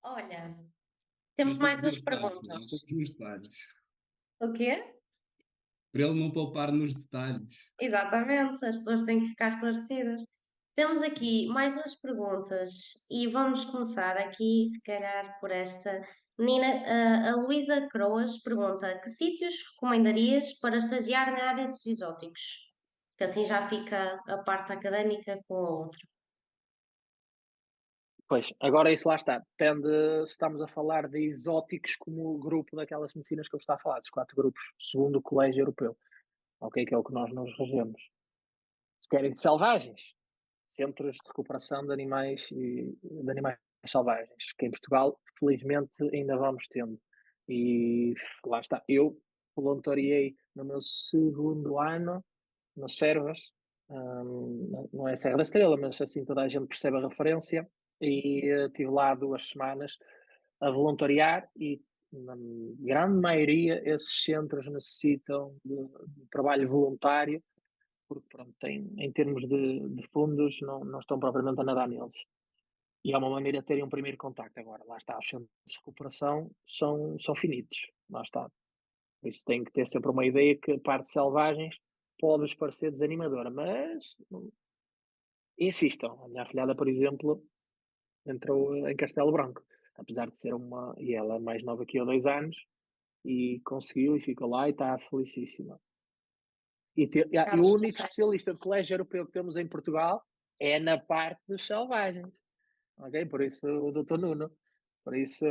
Olha, temos mais 2 perguntas. Nos detalhes. O quê? Para ele não poupar nos detalhes. Exatamente, as pessoas têm que ficar esclarecidas. Temos aqui mais 2 perguntas e vamos começar aqui, se calhar, por esta. Menina, a Luísa Croas pergunta: que sítios recomendarias para estagiar na área dos exóticos? Que assim já fica a parte académica com a outra. Pois, agora isso lá está. Depende se estamos a falar de exóticos como o grupo daquelas medicinas que eu estava a falar, dos 4 grupos, segundo o Colégio Europeu, ok? Que é o que nós nos regemos. Se querem de selvagens, centros de recuperação de animais e de animais selvagens, que em Portugal, felizmente, ainda vamos tendo. E lá está. Eu voluntariei no meu segundo ano no Servas, não é Serra da Estrela, mas assim toda a gente percebe a referência. E estive lá 2 semanas a voluntariar e na grande maioria esses centros necessitam de trabalho voluntário porque pronto, em termos de fundos não estão propriamente a nadar neles. E é uma maneira de terem um primeiro contacto. Agora, lá está, os centros de recuperação são finitos, lá está. Por isso tem que ter sempre uma ideia que a parte de selvagens pode-vos parecer desanimadora, mas insistam. A minha afilhada, por exemplo, entrou em Castelo Branco, apesar de ser e ela é mais nova que eu, 2 anos, e conseguiu e ficou lá e está felicíssima. E o único Sucesso. especialista de colégio europeu que temos em Portugal é na parte dos selvagens, ok? Por isso o Dr. Nuno. Por isso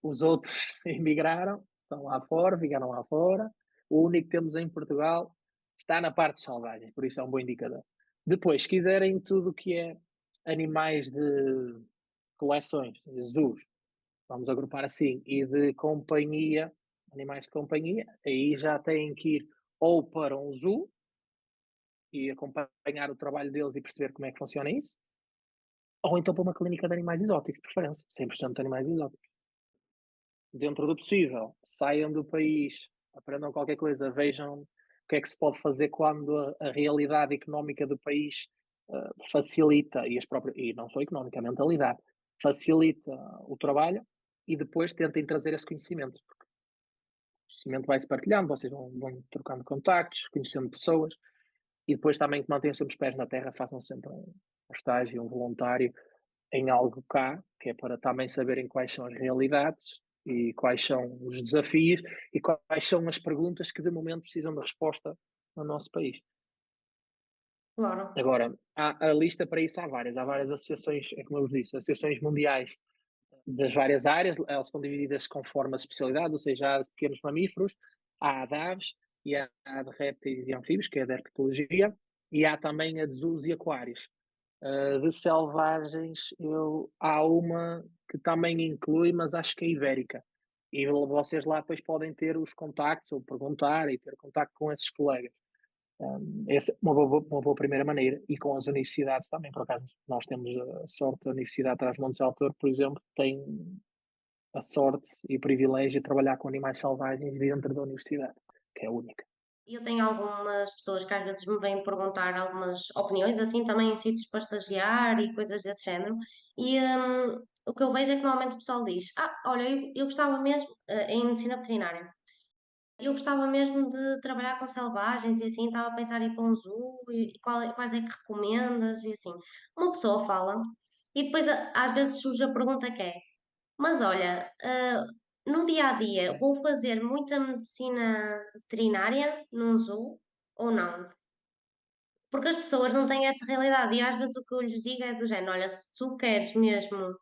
os outros emigraram, estão lá fora, ficaram lá fora. O único que temos em Portugal está na parte dos selvagens, por isso é um bom indicador. Depois, se quiserem tudo o que é animais de coleções, de zoos, vamos agrupar assim, e de companhia, animais de companhia, aí já têm que ir ou para um zoo e acompanhar o trabalho deles e perceber como é que funciona isso, ou então para uma clínica de animais exóticos, de preferência, 100% de animais exóticos. Dentro do possível, saiam do país, aprendam qualquer coisa, vejam o que é que se pode fazer quando a realidade económica do país facilita, e não só económica, a mentalidade, facilita o trabalho e depois tentem trazer esse conhecimento. Porque o conhecimento vai-se partilhando, vocês vão trocando contactos, conhecendo pessoas, e depois também que mantenham sempre os pés na terra, façam sempre um estágio, um voluntário em algo cá, que é para também saberem quais são as realidades e quais são os desafios e quais são as perguntas que de momento precisam de resposta no nosso país. Claro. Agora, a lista para isso há várias associações, é como eu vos disse, associações mundiais das várias áreas, elas estão divididas conforme as especialidades, ou seja, há de pequenos mamíferos, há de aves e há de répteis e anfíbios, que é da herpetologia, e há também a de zoos e aquários. De selvagens, há uma que também inclui, mas acho que é ibérica. E vocês lá depois podem ter os contactos ou perguntar e ter contacto com esses colegas. Essa é uma boa primeira maneira. E com as universidades também, por acaso, nós temos a sorte, a Universidade de Trás-Montes de Altor, por exemplo, tem a sorte e o privilégio de trabalhar com animais selvagens dentro da universidade, que é única. Eu tenho algumas pessoas que às vezes me vêm perguntar algumas opiniões, assim, também em sítios para estagiar e coisas desse género. E o que eu vejo é que normalmente o pessoal diz: olha, eu gostava mesmo, em medicina veterinária, eu gostava mesmo de trabalhar com selvagens e assim, estava a pensar em ir para um zoo e quais é que recomendas e assim. Uma pessoa fala e depois às vezes surge a pergunta que é: mas olha, no dia a dia, vou fazer muita medicina veterinária num zoo ou não? Porque as pessoas não têm essa realidade e às vezes o que eu lhes digo é do género: olha, se tu queres mesmo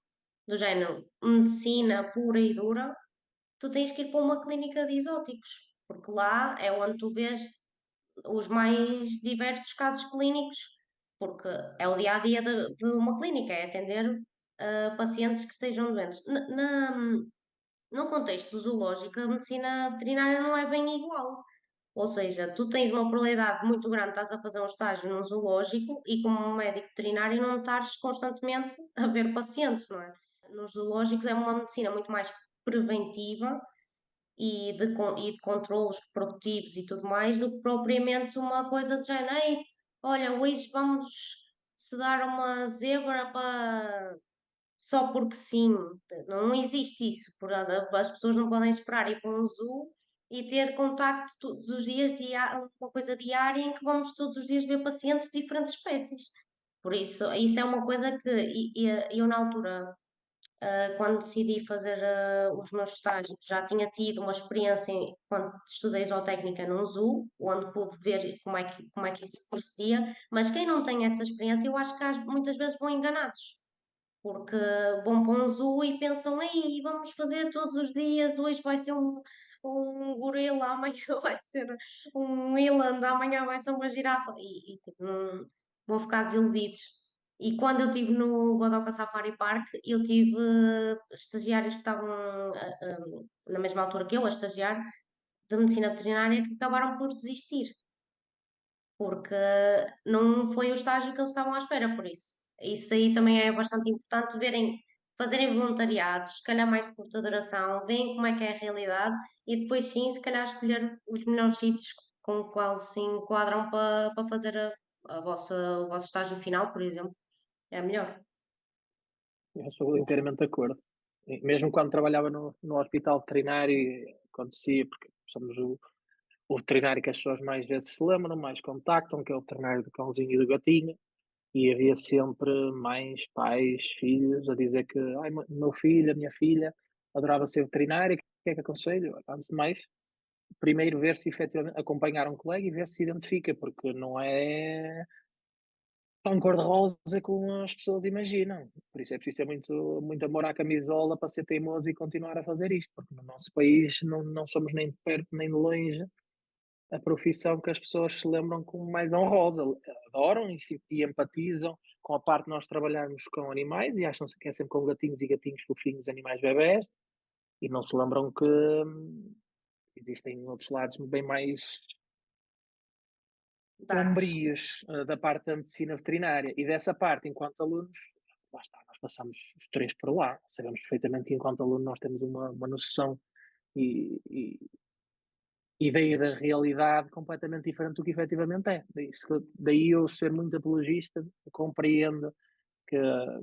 do género medicina pura e dura, tu tens que ir para uma clínica de exóticos, porque lá é onde tu vês os mais diversos casos clínicos, porque é o dia a dia de uma clínica, é atender pacientes que estejam doentes. No contexto zoológico, a medicina veterinária não é bem igual. Ou seja, tu tens uma probabilidade muito grande, estás a fazer um estágio num zoológico e como um médico veterinário não estás constantemente a ver pacientes, não é? Nos zoológicos é uma medicina muito mais preventiva e de controlos produtivos e tudo mais do que propriamente uma coisa de género: ei, olha, hoje vamos sedar uma zebra para só porque sim. Não existe isso. As pessoas não podem esperar ir para um zoo e ter contacto todos os dias, uma coisa diária em que vamos todos os dias ver pacientes de diferentes espécies. Por isso é uma coisa que eu na altura, quando decidi fazer os meus estágios, já tinha tido uma experiência quando estudei zootécnica num zoo, onde pude ver como é que isso se procedia, mas quem não tem essa experiência, eu acho que muitas vezes vão enganados porque vão para um zoo e pensam, ei, vamos fazer todos os dias, hoje vai ser um gorila, amanhã vai ser um eland, amanhã vai ser uma girafa, tipo, vão ficar desiludidos. E quando eu estive no Badoca Safari Park, eu tive estagiários que estavam na mesma altura que eu, a estagiar, de medicina veterinária, que acabaram por desistir porque não foi o estágio que eles estavam à espera, por isso. Isso aí também é bastante importante verem, fazerem voluntariados, se calhar mais de curta duração, veem como é que é a realidade e depois sim, se calhar escolher os melhores sítios com o qual se enquadram para fazer o vosso estágio final, por exemplo. É melhor. Eu sou inteiramente de acordo. E mesmo quando trabalhava no hospital veterinário, acontecia, porque somos o veterinário que as pessoas mais vezes se lembram, mais contactam, que é o veterinário do cãozinho e do gatinho, e havia sempre mães, pais, filhos a dizer que ai, meu filho, a minha filha adorava ser veterinária, o que é que aconselho? Antes de mais, primeiro ver se efetivamente acompanhar um colega e ver se identifica, porque não é tão cor-de-rosa como as pessoas imaginam. Por isso é preciso ter muito amor à camisola para ser teimoso e continuar a fazer isto, porque no nosso país não somos nem de perto nem de longe a profissão que as pessoas se lembram como mais honrosa. Adoram e empatizam com a parte de nós trabalharmos com animais e acham-se que é sempre com gatinhos e gatinhos fofinhos, animais bebés, e não se lembram que existem outros lados bem mais Darks. sombrios da parte da medicina veterinária. E dessa parte, enquanto alunos, lá está, nós passamos os três por lá. Sabemos perfeitamente que enquanto aluno nós temos uma noção e ideia da realidade completamente diferente do que efetivamente é. Daí eu ser muito apologista, compreendo que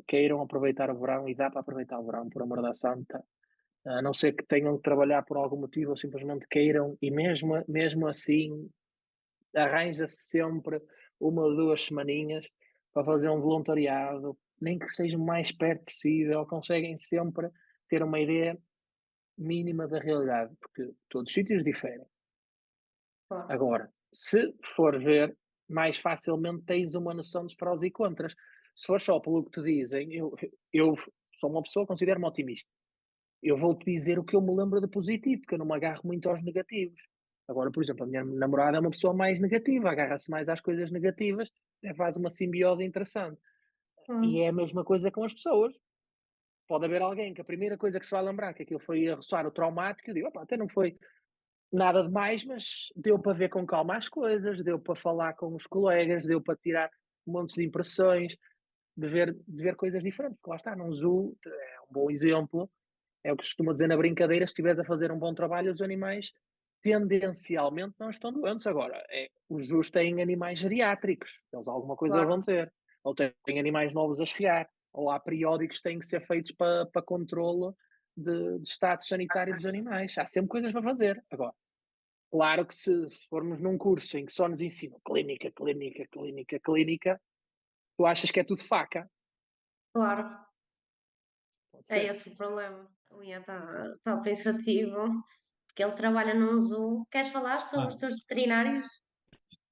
queiram aproveitar o verão e dá para aproveitar o verão, por amor da santa. A não ser que tenham que trabalhar por algum motivo ou simplesmente queiram, e mesmo assim arranja-se sempre uma ou duas semaninhas para fazer um voluntariado, nem que seja o mais perto possível, conseguem sempre ter uma ideia mínima da realidade, porque todos os sítios diferem. Claro. Agora, se for ver, mais facilmente tens uma noção dos prós e contras. Se for só pelo que te dizem, eu sou uma pessoa, considero-me otimista. Eu vou-te dizer o que eu me lembro de positivo, porque eu não me agarro muito aos negativos. Agora, por exemplo, a minha namorada é uma pessoa mais negativa, agarra-se mais às coisas negativas, faz uma simbiose interessante. E Hum, é a mesma coisa com as pessoas. Pode haver alguém que a primeira coisa que se vai lembrar que aquilo foi a ressoar o traumático, eu digo, opa, até não foi nada demais, mas deu para ver com calma as coisas, deu para falar com os colegas, deu para tirar montes de impressões, de ver coisas diferentes. Porque lá está, num zoo, é um bom exemplo, é o que se costuma dizer na brincadeira, se estiveres a fazer um bom trabalho, os animais tendencialmente não estão doentes. Agora, os zoos têm animais geriátricos, eles alguma coisa vão claro. ter, ou têm animais novos a chegar, ou há periódicos que têm que ser feitos para controle de estado sanitário dos animais. Há sempre coisas para fazer. Agora, claro que se formos num curso em que só nos ensinam clínica, clínica, clínica, clínica, tu achas que é tudo faca? Claro. Pode É ser. esse o problema. O Ian está pensativo, porque ele trabalha num zoo. Queres falar sobre os Ah, teus veterinários?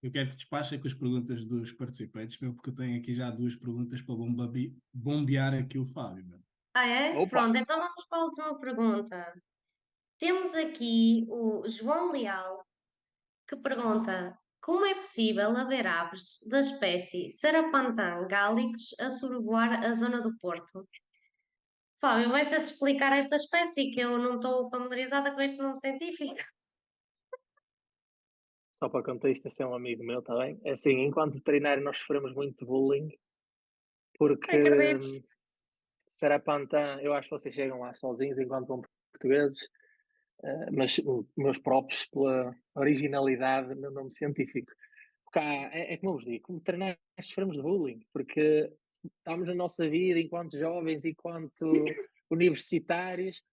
eu quero que despache com as perguntas dos participantes, meu, porque eu tenho aqui já duas perguntas para bombear aqui o Fábio, meu. Ah, é? Opa! Pronto, então vamos para a última pergunta. Temos aqui o João Leal, que pergunta: como é possível haver aves da espécie Sarapantã gálicos a sobrevoar a zona do Porto? Fábio, vais ter de explicar esta espécie, que eu não estou familiarizada com este nome científico. Só para contexto, esse é um amigo meu, está bem? É assim, enquanto veterinário nós sofremos muito bullying, porque Acredito. Sarapantã, eu acho que vocês chegam lá sozinhos enquanto vão portugueses, mas meus próprios pela originalidade no nome científico. Porque é como eu vos digo, como veterinários sofremos de bullying, porque estamos na nossa vida enquanto jovens, enquanto universitários,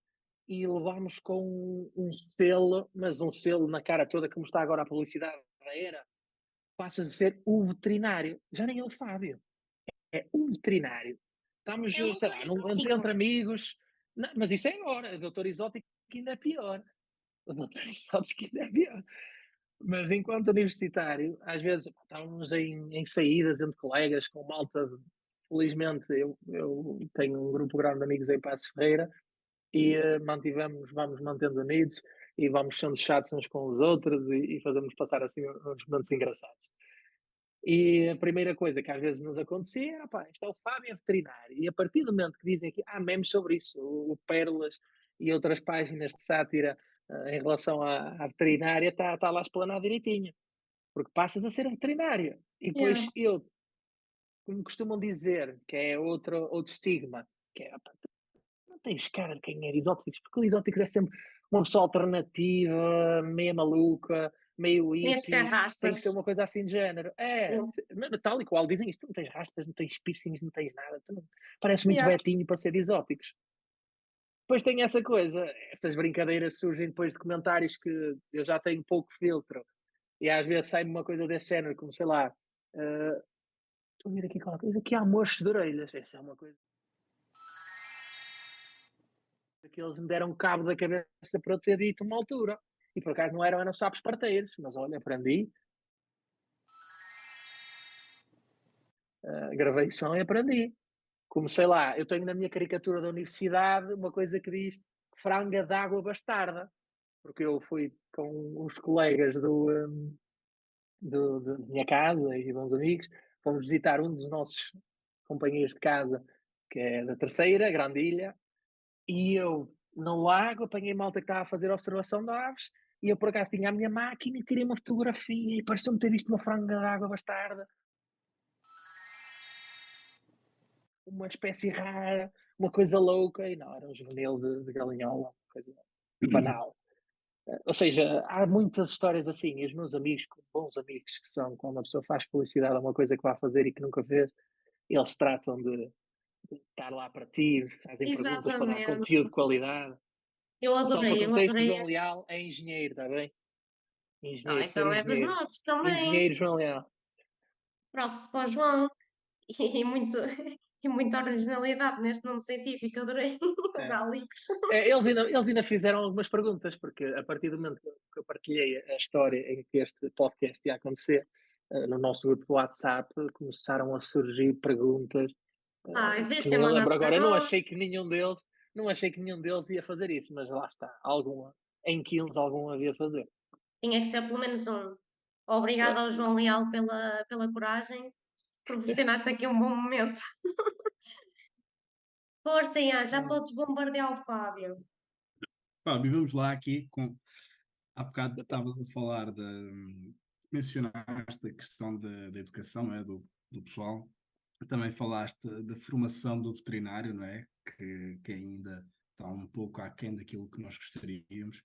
e levamos com um selo, mas um selo na cara toda, como está agora a publicidade da era, passas a ser o veterinário. Já nem é o Fábio, é o veterinário. Estamos, É um sei doutor lá, exótico. entre amigos, não, mas isso é agora, o doutor exótico ainda é pior. O doutor exótico ainda é pior. Mas enquanto universitário, às vezes estávamos em saídas entre colegas, com malta felizmente eu tenho um grupo grande de amigos em Passos Ferreira e vamos mantendo unidos e vamos sendo chatos uns com os outros e fazemos passar assim uns momentos engraçados. E a primeira coisa que às vezes nos acontecia era, pá, isto é o Fábio é veterinário. E a partir do momento que dizem que há memes sobre isso, o Pérolas e outras páginas de sátira em relação à veterinária, está lá explanado direitinho. Porque passas a ser veterinário. E Yeah. depois como costumam dizer, que é outro estigma, que é, pá, não tens cara de quem é de exóticos, porque o exóticos é sempre uma pessoa alternativa, meio maluca, meio Neste que hippie, tem que ser arrastas. uma coisa assim de género. É, Yeah. tal e qual, dizem isto, tu não tens rastas, não tens piercings, não tens nada, tu não, pareces muito Yeah. betinho para ser de exóticos. Depois tem essa coisa, essas brincadeiras surgem depois de comentários que eu já tenho pouco filtro, e às vezes sai-me uma coisa desse género, como sei lá, estou a ver aqui qualquer coisa, que há mochos de orelhas, essa é uma coisa que eles me deram cabo da cabeça para eu ter dito uma altura. E por acaso não eram sapos parteiros, mas olha, aprendi. Gravei som e aprendi. Como sei lá, eu tenho na minha caricatura da universidade uma coisa que diz franga d'água bastarda. Porque eu fui com uns colegas da minha casa e bons amigos, fomos visitar um dos nossos companheiros de casa, que é da terceira, Grandilha, e eu no lago apanhei malta que estava a fazer observação de aves e eu por acaso tinha a minha máquina e tirei uma fotografia e pareceu-me ter visto uma franga de água bastarda, uma espécie rara, uma coisa louca, e não, era um juvenil de galinhola, uma coisa banal. Ou seja, há muitas histórias assim, e os meus amigos, bons amigos que são, quando a pessoa faz publicidade a uma coisa que vai fazer e que nunca fez, eles tratam de estar lá para ti, fazem perguntas para dar Exatamente. conteúdo de qualidade. Eu Só para adorei, eu contexto, adorei. João Leal é engenheiro, está bem? Ah, Engenheiro, senhor então é dos engenheiro. nossos também. Engenheiro João Leal. Props para o João. E muito, e muita originalidade neste nome científico, adorei. O É. Gálix. Eles ainda fizeram algumas perguntas, porque a partir do momento que eu partilhei a história em que este podcast ia acontecer, no nosso grupo do WhatsApp começaram a surgir perguntas Ai, devias que ter nem eu lembro mandado para agora. Eu nós. não achei que nenhum deles ia fazer isso, mas lá está, em 15 algum havia de fazer. Tinha que ser pelo menos um. Obrigada ao João Leal pela coragem. Proporcionaste aqui um bom momento. Força, Ian, já podes bombardear o Fábio. Fábio, vamos lá aqui com. Há bocado estavas a falar mencionaste a questão da educação, não é? Do pessoal. Também falaste da formação do veterinário, não é? Que ainda está um pouco aquém daquilo que nós gostaríamos.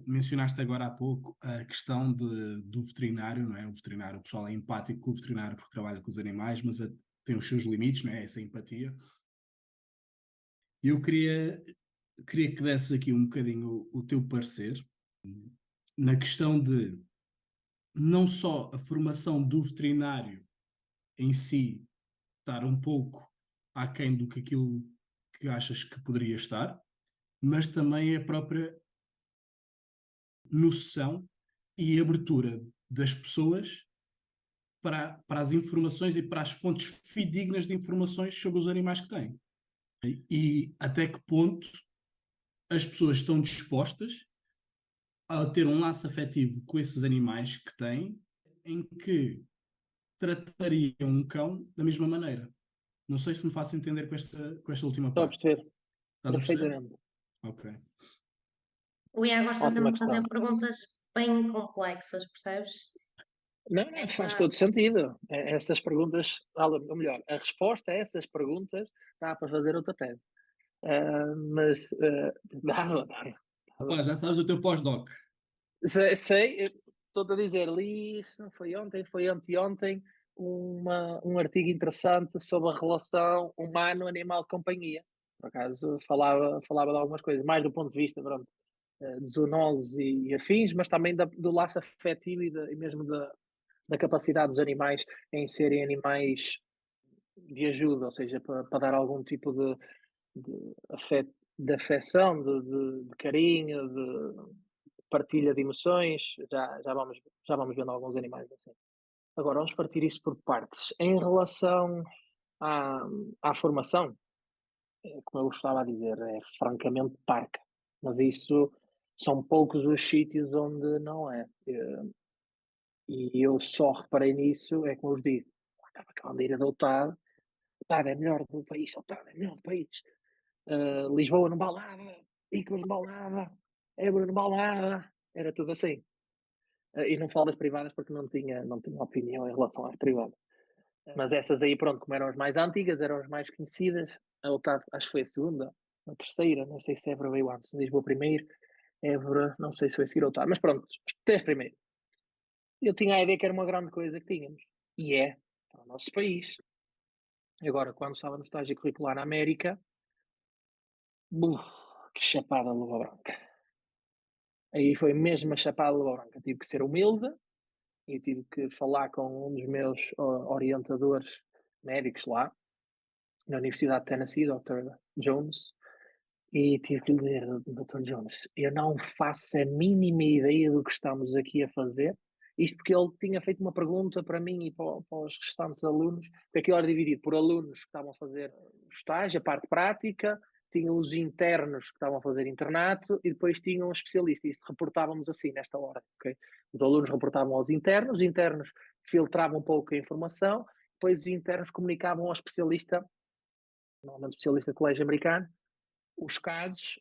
Mencionaste agora há pouco a questão do veterinário, não é? O veterinário, o pessoal é empático com o veterinário porque trabalha com os animais, mas tem os seus limites, não é? Essa empatia. E eu queria que desses aqui um bocadinho o teu parecer na questão de não só a formação do veterinário em si estar um pouco aquém do que aquilo que achas que poderia estar, mas também a própria noção e abertura das pessoas para as informações e para as fontes fidedignas de informações sobre os animais que têm. E até que ponto as pessoas estão dispostas a ter um laço afetivo com esses animais que têm, em que tratariam um cão da mesma maneira. Não sei se me faço entender com esta última Estou a parte. perceber, Estás a perceber? perfeitamente. Ok. O Ian gosta Ótima sempre de fazer questão. perguntas bem complexas, percebes? Não, É faz para. todo sentido. Essas perguntas, ou melhor, a resposta a essas perguntas dá para fazer outra tese. Mas dá. Opa, já sabes o teu pós-doc. Sei, estou a dizer, li, isso não foi ontem, foi anteontem, um artigo interessante sobre a relação humano-animal-companhia. Por acaso falava de algumas coisas, mais do ponto de vista, pronto, de zoonoses e afins, mas também do laço afetivo e mesmo da capacidade dos animais em serem animais de ajuda, ou seja, para dar algum tipo de afecção, de carinho, de partilha de emoções. Já vamos vendo alguns animais assim. Agora, vamos partir isso por partes. Em relação à formação, como eu estava a dizer, é francamente parca. Mas isso são poucos os sítios onde não é. E eu só reparei nisso, é como eu vos digo, estava com a bandeira de Otávio, Otávio é melhor do país, Otávio é melhor do país. Lisboa não vale nada, Icos não vale nada, Évora não vale nada, era tudo assim. E não falo das privadas porque não tinha opinião em relação às privadas. Mas essas aí, pronto, como eram as mais antigas, eram as mais conhecidas. A Otávio, acho que foi a segunda, a terceira, não sei se Évora veio antes, Lisboa primeiro, Évora, não sei se foi a seguir a Otávio, mas pronto, as três primeiras. Eu tinha a ideia que era uma grande coisa que tínhamos. E é, para o nosso país. Agora, quando estava no estágio curricular na América, que chapada de luva branca. Aí foi mesmo a chapada de luva branca. Tive que ser humilde e tive que falar com um dos meus orientadores médicos lá, na Universidade de Tennessee, Dr. Jones, e tive que lhe dizer, Dr. Jones, eu não faço a mínima ideia do que estamos aqui a fazer. Isto porque ele tinha feito uma pergunta para mim e para os restantes alunos, porque aquilo era dividido por alunos que estavam a fazer estágio, a parte prática, tinham os internos que estavam a fazer internato e depois tinham os especialistas. Isto reportávamos assim, nesta hora. Okay? Os alunos reportavam aos internos, os internos filtravam um pouco a informação, depois os internos comunicavam ao especialista, normalmente especialista de colégio americano, os casos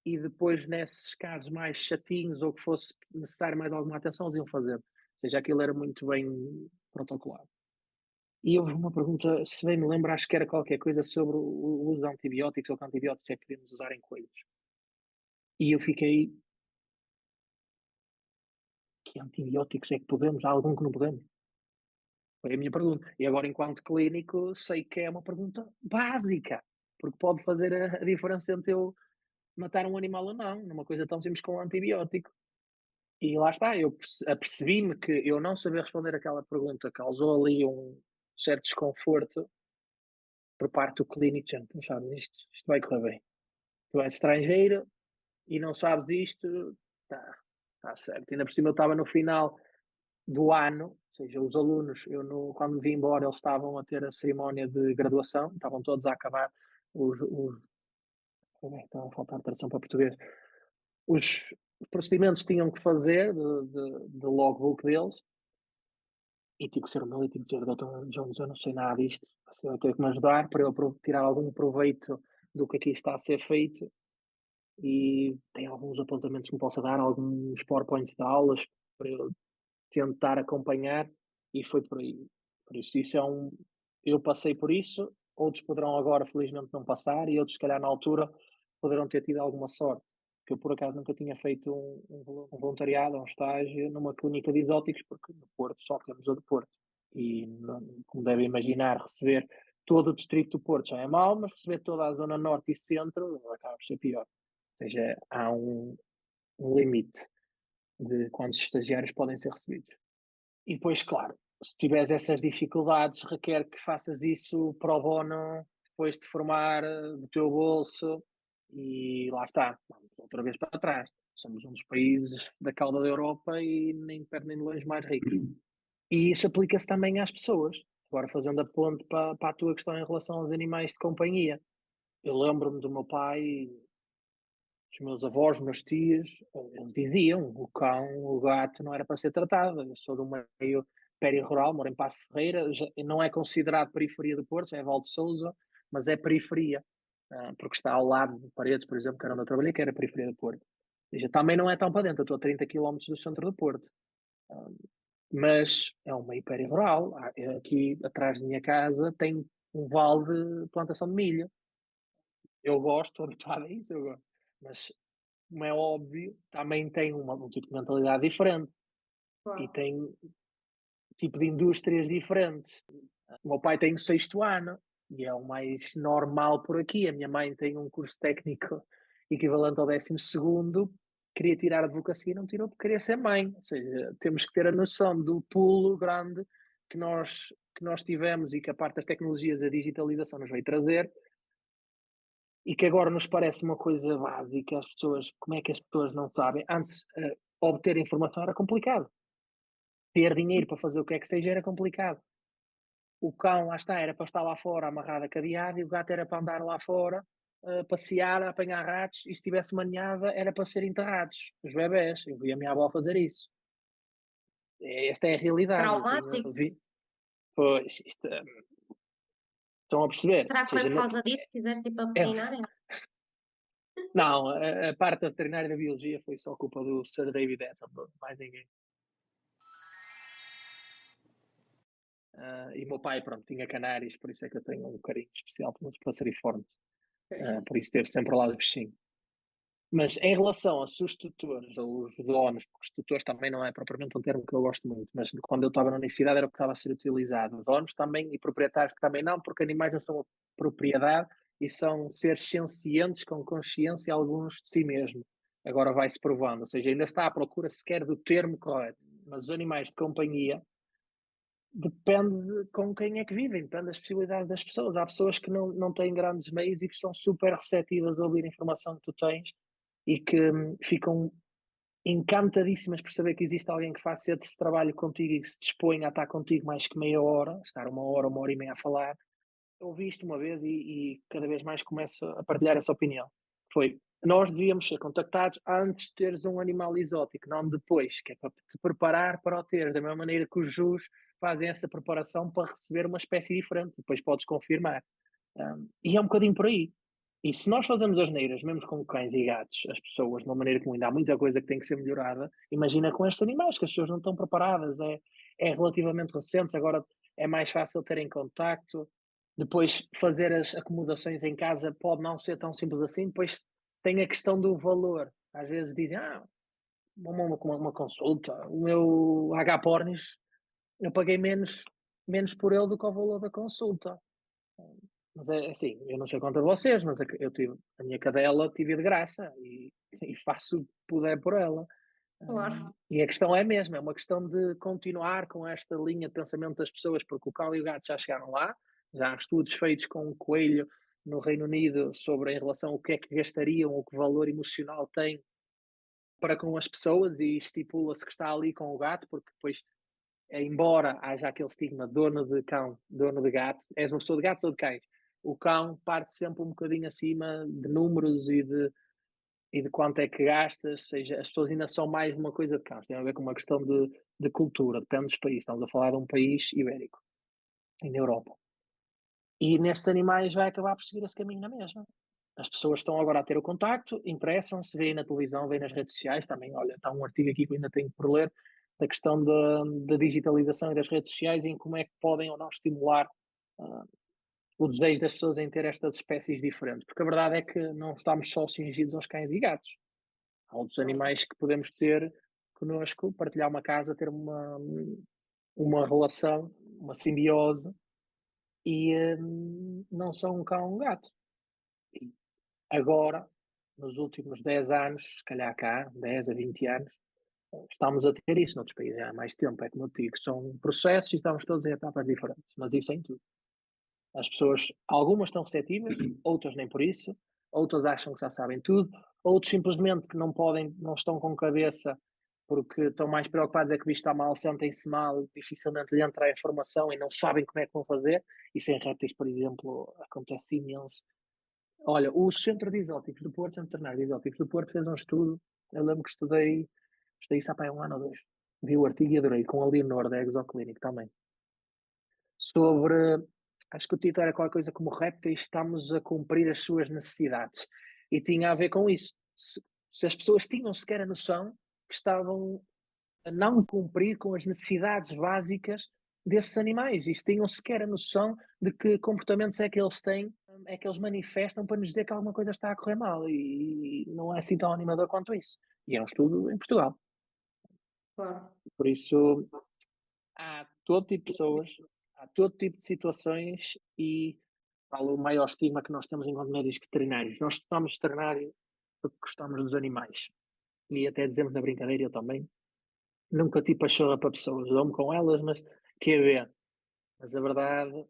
e depois nesses casos mais chatinhos ou que fosse necessário mais alguma atenção, eles iam fazer. Ou seja, aquilo era muito bem protocolado. E houve uma pergunta, se bem me lembro, acho que era qualquer coisa sobre o uso de antibióticos ou que antibióticos é que podemos usar em coelhos. E eu fiquei, que antibióticos é que podemos? Há algum que não podemos? Foi a minha pergunta. E agora, enquanto clínico, sei que é uma pergunta básica, porque pode fazer a diferença entre eu matar um animal ou não, numa coisa tão simples como um antibiótico. E lá está, eu apercebi-me que eu não saber responder aquela pergunta causou ali um certo desconforto por parte do clínico, gente, não sabes isto vai correr bem. Tu és estrangeiro e não sabes isto, tá certo. Ainda por cima eu estava no final do ano, ou seja, os alunos, quando vim embora, eles estavam a ter a cerimónia de graduação, estavam todos a acabar estava a faltar tradução para português, os procedimentos tinham que fazer de logbook deles. E tive que ser humilde e tive que dizer, Dr. Jones, eu não sei nada disto, você vai ter que me ajudar para eu tirar algum proveito do que aqui está a ser feito e tem alguns apontamentos que me possa dar, alguns PowerPoints de aulas para eu tentar acompanhar e foi por aí. Por isso eu passei por isso, outros poderão agora felizmente não passar e outros se calhar na altura poderão ter tido alguma sorte. Que eu por acaso nunca tinha feito um voluntariado, um estágio numa clínica de exóticos, porque no Porto só temos a de Porto. E, como devem imaginar, receber todo o distrito do Porto já é mau, mas receber toda a zona norte e centro acaba por ser pior. Ou seja, há um limite de quantos estagiários podem ser recebidos. E depois, claro, se tiveres essas dificuldades, requer que faças isso pro bono depois de formar do teu bolso e lá está, vamos outra vez para trás. Somos um dos países da cauda da Europa e nem perto nem de longe mais ricos. E isso aplica-se também às pessoas. Agora, fazendo a ponte para a tua questão em relação aos animais de companhia. Eu lembro-me do meu pai, os meus avós, meus tios, eles diziam o cão, o gato não era para ser tratado. Eu sou do meio peri-rural, moro em Paço de Ferreira, não é considerado periferia do Porto, já é Val de Sousa, mas é periferia, porque está ao lado de Paredes, por exemplo, que era onde eu trabalhei, que era a periferia do Porto. Ou seja, também não é tão para dentro, eu estou a 30 km do centro do Porto. Mas é um meio peri-rural. Aqui atrás da minha casa tem um vale de plantação de milho. Eu gosto, estou habituado a isso, eu gosto. Mas como é óbvio, também tem um tipo de mentalidade diferente e tem tipo de indústrias diferentes. O meu pai tem o sexto ano e é o mais normal por aqui. A minha mãe tem um curso técnico equivalente ao 12º, queria tirar a advocacia e não tirou porque queria ser mãe. Ou seja, temos que ter a noção do pulo grande que nós tivemos e que a parte das tecnologias, a digitalização nos veio trazer, e que agora nos parece uma coisa básica. As pessoas, como é que as pessoas não sabem? Antes, obter informação era complicado. Ter dinheiro para fazer o que é que seja era complicado. o cão, lá está, era para estar lá fora amarrado a cadeado e o gato era para andar lá fora, passear, apanhar ratos, e se tivesse uma ninhada era para ser enterrados, os bebés. Eu vi a minha avó fazer isso. Esta é a realidade. Traumático? Pois, estão a perceber? Será Ou que foi seja, por causa disso que quiseste ir para a veterinária? não, a parte da veterinária da biologia foi só culpa do Sir David Attenborough, mais ninguém. E o meu pai, pronto, tinha canários, por isso é que eu tenho um carinho especial pelos passeriformes. Por isso esteve sempre lá do bichinho. Mas em relação a se os tutores ou os donos, porque os tutores também não é propriamente um termo que eu gosto muito, mas quando eu estava na universidade era o que estava a ser utilizado. Donos também e proprietários também não, porque animais não são propriedade e são seres sencientes com consciência, alguns de si mesmo. Agora vai-se provando, ou seja, ainda está à procura sequer do termo correto. Mas os animais de companhia depende de com quem é que vivem, depende das possibilidades das pessoas. Há pessoas que não têm grandes meios e que estão super receptivas a ouvir a informação que tu tens e que ficam encantadíssimas por saber que existe alguém que faça esse trabalho contigo e que se disponha a estar contigo mais que meia hora, estar uma hora e meia a falar. Eu ouvi isto uma vez e cada vez mais começo a partilhar essa opinião. Foi, nós devíamos ser contactados antes de teres um animal exótico, não depois, que é para te preparar para o ter, da mesma maneira que os JUS fazem essa preparação para receber uma espécie diferente, depois podes confirmar. E é um bocadinho por aí. E se nós fazemos as neiras, mesmo com cães e gatos, as pessoas, de uma maneira que ainda há muita coisa que tem que ser melhorada, imagina com estes animais, que as pessoas não estão preparadas, é relativamente recentes, agora é mais fácil terem contacto, depois fazer as acomodações em casa pode não ser tão simples assim, depois tem a questão do valor. Às vezes dizem, uma consulta, o meu H-Pornis, eu paguei menos por ele do que o valor da consulta. Mas é assim, eu não sei quanto a vocês, mas eu tive a minha cadela, tive de graça e faço o que puder por ela. Claro. E a questão é mesmo, é uma questão de continuar com esta linha de pensamento das pessoas, porque o cão e o gato já chegaram lá, já há estudos feitos com um coelho no Reino Unido sobre em relação ao que é que gastariam, ou que valor emocional tem para com as pessoas, e estipula-se que está ali com o gato, porque depois, embora haja aquele estigma dono de cão, dono de gato, és uma pessoa de gatos ou de cães, o cão parte sempre um bocadinho acima de números e de quanto é que gastas, ou seja, as pessoas ainda são mais uma coisa de cães, tem a ver com uma questão de cultura, depende dos países, estamos a falar de um país ibérico, e na Europa. E nestes animais vai acabar por seguir esse caminho na mesma. As pessoas estão agora a ter o contacto, interessam-se, veem na televisão, veem nas redes sociais também. Olha, está um artigo aqui que eu ainda tenho por ler, da questão da digitalização e das redes sociais, em como é que podem ou não estimular o desejo das pessoas em ter estas espécies diferentes. Porque a verdade é que não estamos só cingidos aos cães e gatos. Há outros animais que podemos ter connosco, partilhar uma casa, ter uma relação, uma simbiose, e não só um cão ou um gato. E agora, nos últimos 10 anos, se calhar cá, 10 a 20 anos, estamos a ter isso noutros países há mais tempo, é como eu digo, são processos e estamos todos em etapas diferentes, mas isso em tudo. As pessoas, algumas estão receptivas, outras nem por isso, outras acham que já sabem tudo, outros simplesmente que não podem, não estão com cabeça porque estão mais preocupados é que o bicho está mal, sentem-se mal, dificilmente lhe entra a informação e não sabem como é que vão fazer. Isso em répteis, por exemplo, acontece imenso. Olha, o Centro de Exóticos do Porto, Centro Veterinário de Exóticos do Porto, fez um estudo, eu lembro que estudei isso há para um ano ou dois, vi o artigo e adorei, com a Leonor da Exoclinic também, sobre, acho que o título era qualquer coisa como répteis estamos a cumprir as suas necessidades, e tinha a ver com isso, se as pessoas tinham sequer a noção que estavam a não cumprir com as necessidades básicas desses animais, e se tinham sequer a noção de que comportamentos é que eles têm, é que eles manifestam para nos dizer que alguma coisa está a correr mal, e não é assim tão animador quanto isso. E é um estudo em Portugal. Claro. Por isso, há todo tipo de pessoas, há todo tipo de situações, e falo o maior estigma que nós temos enquanto médicos veterinários. Nós estamos veterinário porque gostamos dos animais. E até dizemos na brincadeira, eu também, nunca tipo a chorra para pessoas, dou-me com elas, mas quer ver. Mas a verdade,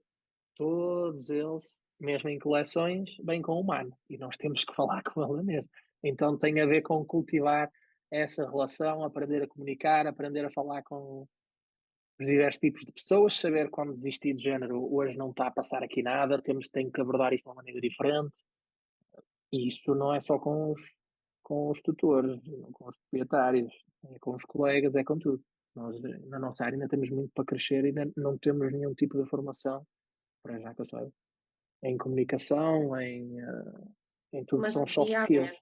todos eles, mesmo em coleções, vêm com o humano. E nós temos que falar com ele mesmo. Então tem a ver com cultivar essa relação, aprender a comunicar, aprender a falar os diversos tipos de pessoas, saber quando desistir do género, hoje não está a passar aqui nada, tenho que abordar isto de uma maneira diferente. E isso não é só com os tutores, com os proprietários, é com os colegas, é com tudo. Nós, na nossa área, ainda temos muito para crescer e ainda não temos nenhum tipo de formação, para já que eu saiba, em comunicação, em tudo que Mas são soft devia skills. haver.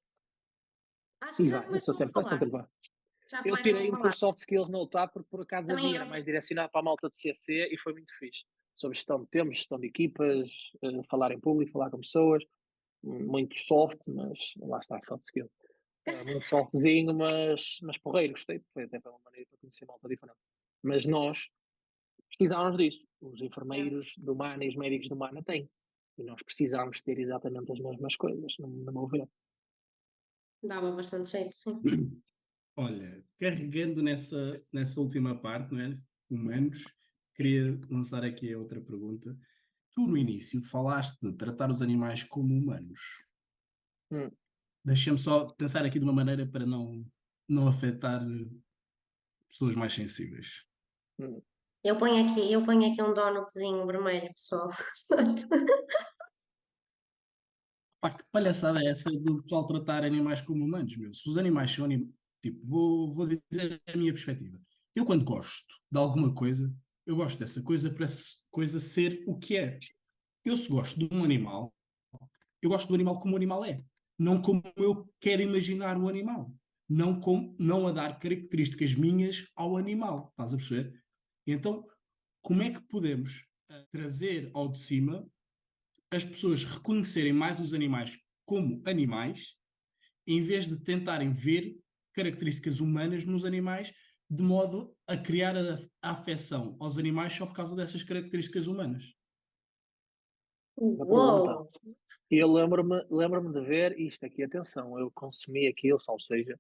Acho que E já vai, esse é o começam a tempo, vai ser um falar. tempo vai. Já Eu começam a tirei um falar. curso de soft skills na UTAP porque por acaso Também havia, era eu. mais direcionado para a malta de CC e foi muito fixe. Sobre gestão de tempos, gestão de equipas, falar em público, falar com pessoas, muito soft, mas lá está, soft skills. Muito softzinho, mas porreiro, gostei, foi até uma maneira para conhecer malta diferente. Mas nós precisávamos disso. Os enfermeiros de humana e os médicos de humana têm. E nós precisávamos ter exatamente as mesmas coisas, no meu ver. Dava bastante jeito, sim. Olha, carregando nessa última parte, não é? Humanos, queria lançar aqui a outra pergunta. Tu, no início, falaste de tratar os animais como humanos. Hum, Deixa-me só pensar aqui de uma maneira para não afetar pessoas mais sensíveis. hum. Eu ponho aqui um donutzinho vermelho, pessoal. Pá, que palhaçada é essa do pessoal tratar animais como humanos, meu? Se os animais são tipo, vou dizer a minha perspectiva. Eu, quando gosto de alguma coisa, eu gosto dessa coisa por essa coisa ser o que é. Eu, se gosto de um animal, eu gosto do animal como o animal é, não como eu quero imaginar o animal, não a dar características minhas ao animal, estás a perceber? Então, como é que podemos trazer ao de cima as pessoas reconhecerem mais os animais como animais, em vez de tentarem ver características humanas nos animais, de modo a criar a afecção aos animais só por causa dessas características humanas? Uma pergunta. Uou! E eu lembro-me de ver isto aqui, atenção, eu consumi aquilo, ou seja,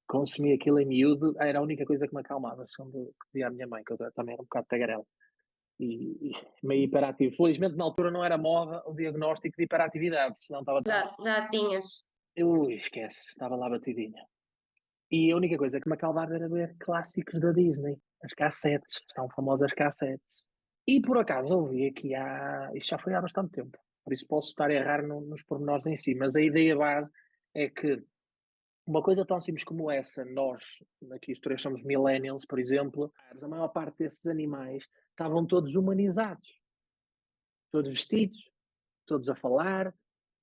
consumi aquilo em miúdo, era a única coisa que me acalmava, segundo o que dizia a minha mãe, que eu também era um bocado tagarela e meio hiperativo. Felizmente na altura não era moda o diagnóstico de hiperatividade, senão estava Já tinhas. eu esquece, estava lá batidinha. E a única coisa que me acalmava era ver clássicos da Disney, as cassetes, estão famosas cassetes. E por acaso ouvi aqui isto já foi há bastante tempo, por isso posso estar a errar nos pormenores em si, mas a ideia base é que uma coisa tão simples como essa, nós, aqui os três somos millennials, por exemplo, a maior parte desses animais estavam todos humanizados, todos vestidos, todos a falar,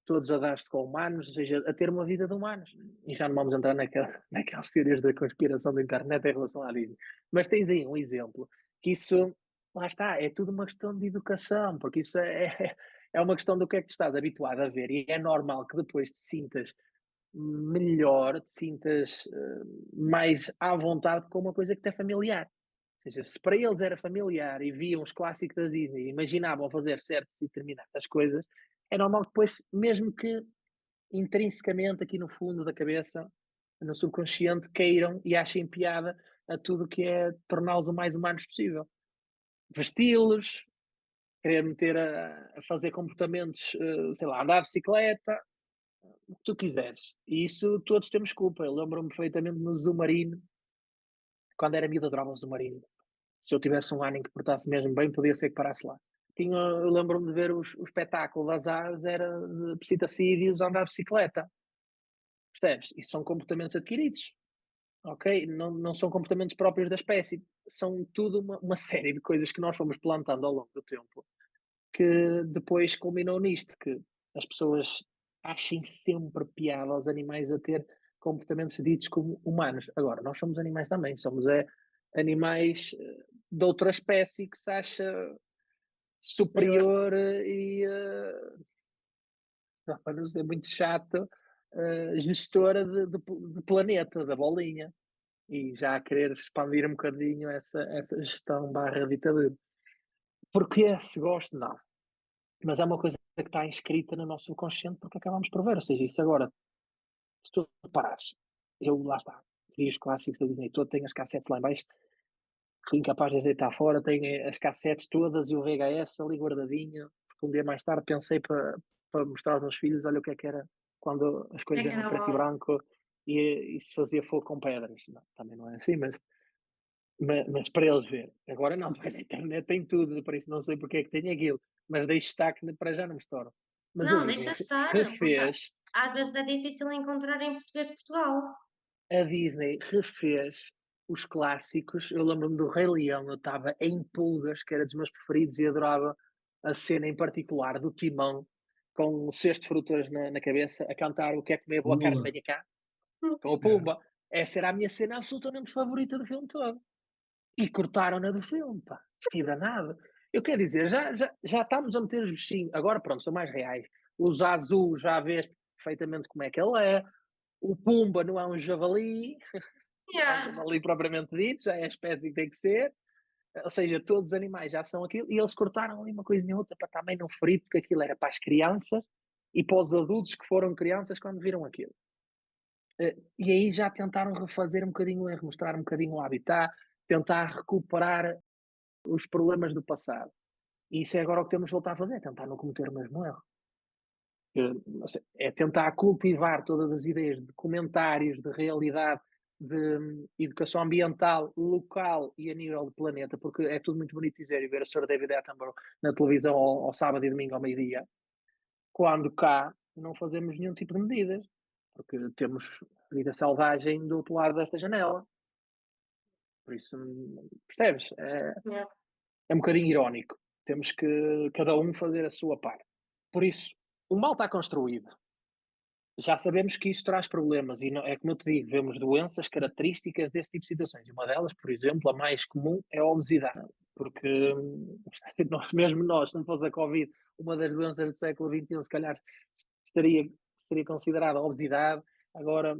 todos a dar-se com humanos, ou seja, a ter uma vida de humanos. E já não vamos entrar naquelas teorias da conspiração da internet em relação à Disney. Mas tens aí um exemplo que isso, lá está, é tudo uma questão de educação, porque isso é uma questão do que é que tu estás habituado a ver e é normal que depois te sintas melhor, te sintas mais à vontade com uma coisa que te é familiar. Ou seja, se para eles era familiar e viam os clássicos da Disney e imaginavam fazer certas e determinadas coisas, é normal que depois, mesmo que intrinsecamente aqui no fundo da cabeça, no subconsciente, queiram e achem piada a tudo que é torná-los o mais humanos possível. Vesti-los, querer meter a fazer comportamentos, sei lá, andar de bicicleta, o que tu quiseres. E isso todos temos culpa. Eu lembro-me perfeitamente no Zumarino, quando era miúdo, adorava o Zumarino. Se eu tivesse um ano em que portasse mesmo bem, podia ser que parasse lá. Eu lembro-me de ver o espetáculo das aves, era de psitacídeos a andar de bicicleta. Percebes? Isso são comportamentos adquiridos, ok? Não são comportamentos próprios da espécie. São tudo uma série de coisas que nós fomos plantando ao longo do tempo, que depois culminou nisto, que as pessoas achem sempre piada aos animais a ter comportamentos ditos como humanos. Agora, nós somos animais também, somos animais de outra espécie que se acha superior e, para não ser muito chato, gestora de planeta, da bolinha. E já a querer expandir um bocadinho essa gestão barra ditadura. Porque se gosto, não. Mas é uma coisa que está inscrita no nosso subconsciente porque acabamos por ver. Ou seja, isso agora, se tu reparares, eu lá está, vi os clássicos da Disney todo, tenho as cassetes lá em baixo, fui incapaz de deitar fora, tenho as cassetes todas e o VHS ali guardadinho, porque um dia mais tarde pensei para mostrar aos meus filhos, olha o que era quando as É coisas que eram era preto e bom. branco e se fazia fogo com pedras. Não, também não é assim, mas Mas para eles ver. Agora não, porque a internet tem tudo, por isso não sei porque é que tem aquilo. Mas deixe estar que para já não me estouro. Mas a Não, deixa Disney estar, porque refez, às vezes é difícil encontrar em português de Portugal. a Disney refez os clássicos. Eu lembro-me do Rei Leão, eu estava em pulgas, que era dos meus preferidos, e adorava a cena em particular do Timão, com um cesto de frutas na cabeça, a cantar o que é comer boa carne, Pula. venha cá, com o Pumba. Essa era a minha cena absolutamente favorita do filme todo. E cortaram-na do filme, pá. Fiquei danado. Eu quero dizer, já estamos a meter os bichinhos. Agora, pronto, são mais reais. Os Azul já vês perfeitamente como é que ele é. O Pumba não é um javali, não é um Yeah. javali propriamente dito, já é a espécie que tem que ser. Ou seja, todos os animais já são aquilo. E eles cortaram ali uma coisinha ou outra para também não ferir, porque aquilo era para as crianças e para os adultos que foram crianças quando viram aquilo. E aí já tentaram refazer um bocadinho o erro, mostrar um bocadinho o habitat, tentar recuperar os problemas do passado. E isso é agora o que temos de voltar a fazer, é tentar não cometer o mesmo erro. É tentar cultivar todas as ideias de comentários, de realidade, de educação ambiental, local e a nível do planeta, porque é tudo muito bonito dizer e ver a Sr. David Attenborough na televisão ao sábado e domingo ao meio-dia, quando cá não fazemos nenhum tipo de medidas, porque temos vida selvagem do outro lado desta janela. Por isso, percebes? Yeah. É um bocadinho irónico. Temos que cada um fazer a sua parte. Por isso, o mal está construído. Já sabemos que isso traz problemas e não, é como eu te digo, vemos doenças características desse tipo de situações. E uma delas, por exemplo, a mais comum é a obesidade. Porque nós, se não fosse a Covid, uma das doenças do século XXI, se calhar seria considerada obesidade, agora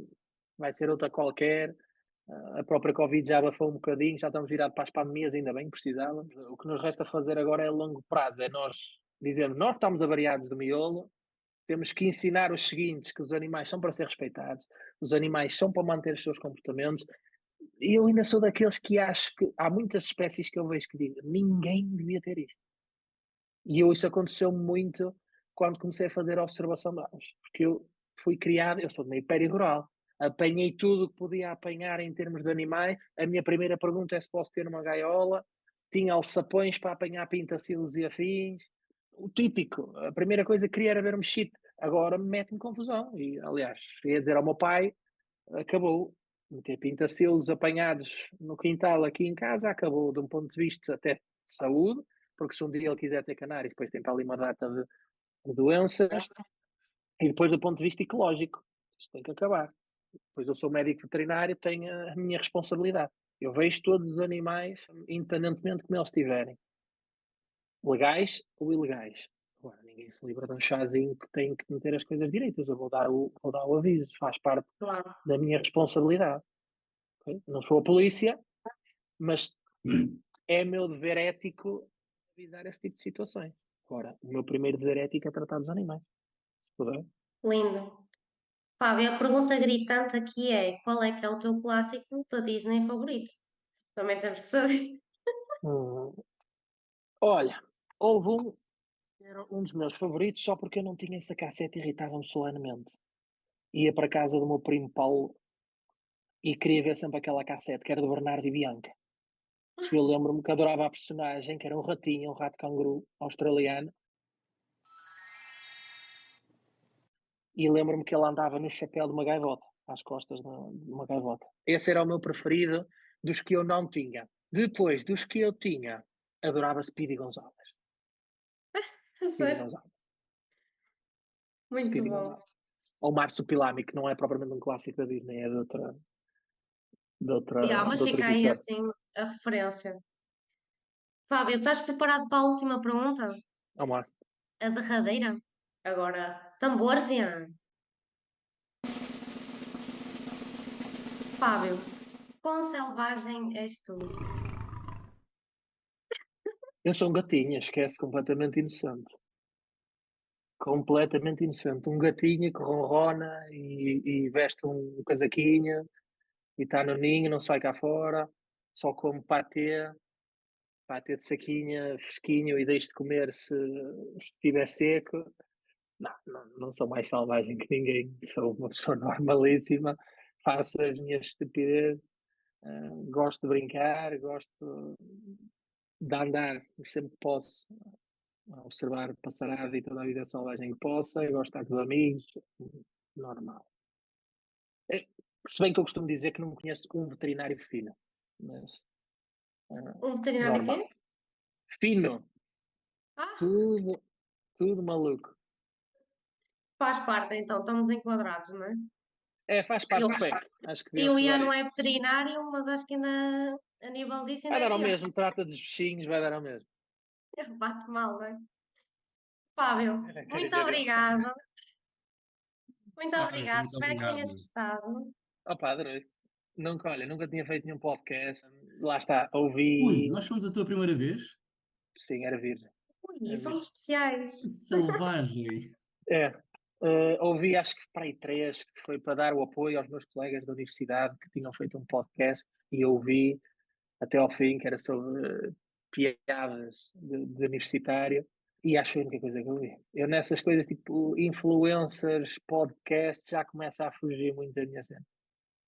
vai ser outra qualquer. A própria Covid já abafou um bocadinho, já estamos virados para as pandemias, ainda bem que precisávamos. O que nos resta fazer agora é a longo prazo, é nós dizermos, nós estamos avariados do miolo, temos que ensinar os seguintes, que os animais são para ser respeitados, os animais são para manter os seus comportamentos, e eu ainda sou daqueles que acho que há muitas espécies que eu vejo que digo, ninguém devia ter isto. E isso aconteceu muito quando comecei a fazer a observação de aves, porque eu fui criado, eu sou de meio peri-rural, apanhei tudo o que podia apanhar em termos de animais. A minha primeira pergunta é se posso ter uma gaiola, tinha alçapões para apanhar pintacilos e afins, o típico, a primeira coisa que queria era ver um mexite, agora mete-me confusão, e aliás, ia dizer ao meu pai, acabou, meter pintacilos apanhados no quintal aqui em casa, acabou de um ponto de vista até de saúde, porque se um dia ele quiser ter canários, depois tem para ali uma data de doenças, e depois do ponto de vista ecológico, isto tem que acabar. Depois eu sou médico veterinário, tenho a minha responsabilidade. Eu vejo todos os animais, independentemente de como eles estiverem, legais ou ilegais. Agora, ninguém se livra de um chazinho que tem que meter as coisas direitas. Eu vou dar o aviso, faz parte Claro. da minha responsabilidade. Okay? Não sou a polícia, mas é meu dever ético avisar esse tipo de situações. Agora, o meu primeiro dever ético é tratar dos animais, se puder. Lindo. Fábio, a pergunta gritante aqui é: qual é que é o teu clássico da Disney favorito? Também temos que saber. Hum. Olha, houve era um dos meus favoritos só porque eu não tinha essa cassete e irritava-me solenemente. Ia para casa do meu primo Paulo e queria ver sempre aquela cassete que era do Bernardo e Bianca. Eu lembro-me que adorava a personagem, que era um ratinho, um rato canguru australiano, e lembro-me que ele andava no chapéu de uma gaivota, às costas de uma gaivota. Esse era o meu preferido dos que eu não tinha. Depois dos que eu tinha, adorava Speedy Gonzales. Speedy Sério? Gonzales. Muito Speedy bom. Gonzales. Ou Marsupilami, que não é propriamente um clássico da Disney, é Yeah, de mas outro fica aí episódio. assim a referência. Fábio, estás preparado para a última pergunta? Vamos lá. A derradeira? Agora, tambores, Ian. Fábio, quão selvagem és tu? Eu sou um gatinho, esquece, completamente inocente. Completamente inocente. Um gatinho que ronrona e veste um casaquinho e está no ninho, não sai cá fora, só come patê de saquinha, fresquinho e deixe de comer se estiver seco. Não sou mais selvagem que ninguém, sou uma pessoa normalíssima, faço as minhas estupidezes Gosto de brincar, gosto de andar sempre que posso, a observar passarada e toda a vida selvagem que possa, eu gosto de estar com os amigos, normal. Se bem que eu costumo dizer que não conheço um veterinário fino, mas Um veterinário normal. quê? Fino, Ah, tudo maluco. faz parte, então, estamos enquadrados, não é? Faz parte Eu, bem, acho que e devíamos o Ian estudar não isso. é veterinário, mas acho que ainda, a nível disso, Vai ainda é dar ao pior. mesmo, trata dos bichinhos, vai dar ao mesmo. Bate mal, não é? Fábio, muito Entendeu? obrigada. Muito Olha, obrigada. muito Espero que obrigado. tenhas gostado. Opa, adorei. Nunca tinha feito nenhum podcast. Lá está, Ui, ouvi. nós fomos a tua primeira vez? Sim, era virgem. Ui, Era somos virgem. especiais. Selvagem. É. Ouvi, acho que para aí três, que foi para dar o apoio aos meus colegas da universidade que tinham feito um podcast e ouvi até ao fim, que era sobre piadas de universitário, e acho que foi a única coisa que eu vi. Eu nessas coisas tipo influencers, podcasts, já começa a fugir muito da minha cena.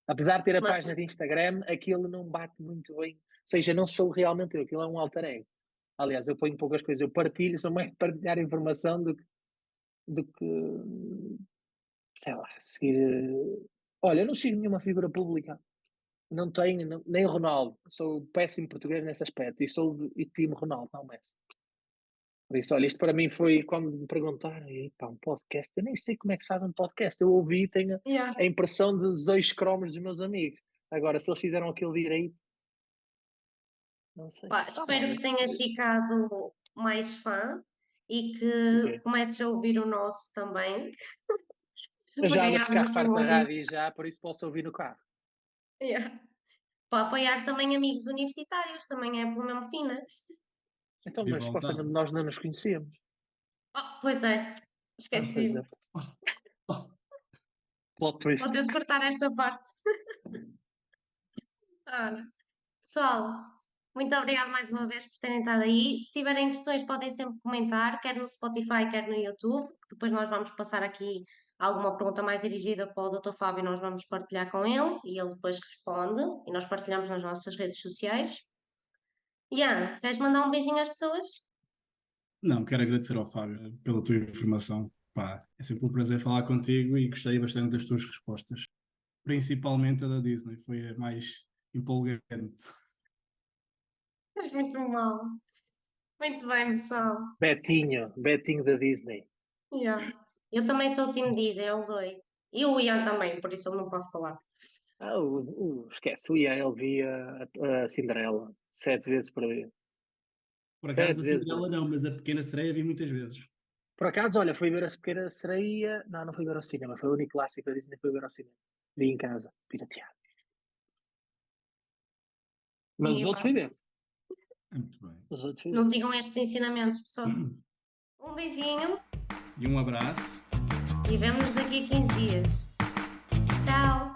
Apesar de ter a Mas, página de Instagram, aquilo não bate muito bem. Ou seja, não sou realmente eu, aquilo é um alter ego. Aliás, eu ponho poucas coisas, eu partilho, sou mais de partilhar informação do que sei lá, seguir. Olha, eu não sigo nenhuma figura pública. Não tenho, nem Ronaldo. Sou péssimo português nesse aspecto. E time Ronaldo, não Messi. Por isso, olha, isto para mim foi quando me perguntaram, e pá, um podcast. Eu nem sei como é que se faz um podcast. Eu ouvi e tenho yeah. a impressão dos 2 cromos dos meus amigos. Agora, se eles fizeram aquilo direito, não sei. Pá, espero que tenhas ficado mais fã e que Ok. comeces a ouvir o nosso também. Eu Para já ando a ganharmos ficar aqui farto um da ouvinte. rádio já, por isso posso ouvir no carro. Yeah. Para apoiar também amigos universitários, também é pelo mesmo fim, né? Então, De mas vontade. supostamente nós não nos conhecíamos. Oh, pois é, Pois esqueci. é. Oh, oh. Plot Vou twist. ter de cortar esta parte. Ora, pessoal, muito obrigada mais uma vez por terem estado aí. Se tiverem questões, podem sempre comentar, quer no Spotify, quer no YouTube, que depois nós vamos passar aqui alguma pergunta mais dirigida para o Dr. Fábio e nós vamos partilhar com ele e ele depois responde e nós partilhamos nas nossas redes sociais. Ian, queres mandar um beijinho às pessoas? Não, quero agradecer ao Fábio pela tua informação. Pá, é sempre um prazer falar contigo e gostei bastante das tuas respostas. Principalmente a da Disney, foi a mais empolgante. És muito mal. Muito bem, pessoal. Betinho da Disney. Yeah. Eu também sou o time Disney, eu dou. E o Ian também, por isso ele não pode falar. Esquece, o Ian, ele via a Cinderela 7 vezes por dia. Por 7 acaso a vezes por Cinderela dia. não, mas a Pequena Sereia vi muitas vezes. Por acaso, olha, fui ver a Pequena Sereia. Não fui ver ao cinema, foi o único clássico da Disney que fui ver ao cinema. Vi em casa, pirateado. Mas os Ninguém outros faz fui ver. isso. Muito bem. Os outros fui Não ver. sigam estes ensinamentos, pessoal. Um beijinho E um abraço. e vemo-nos daqui a 15 dias. Tchau!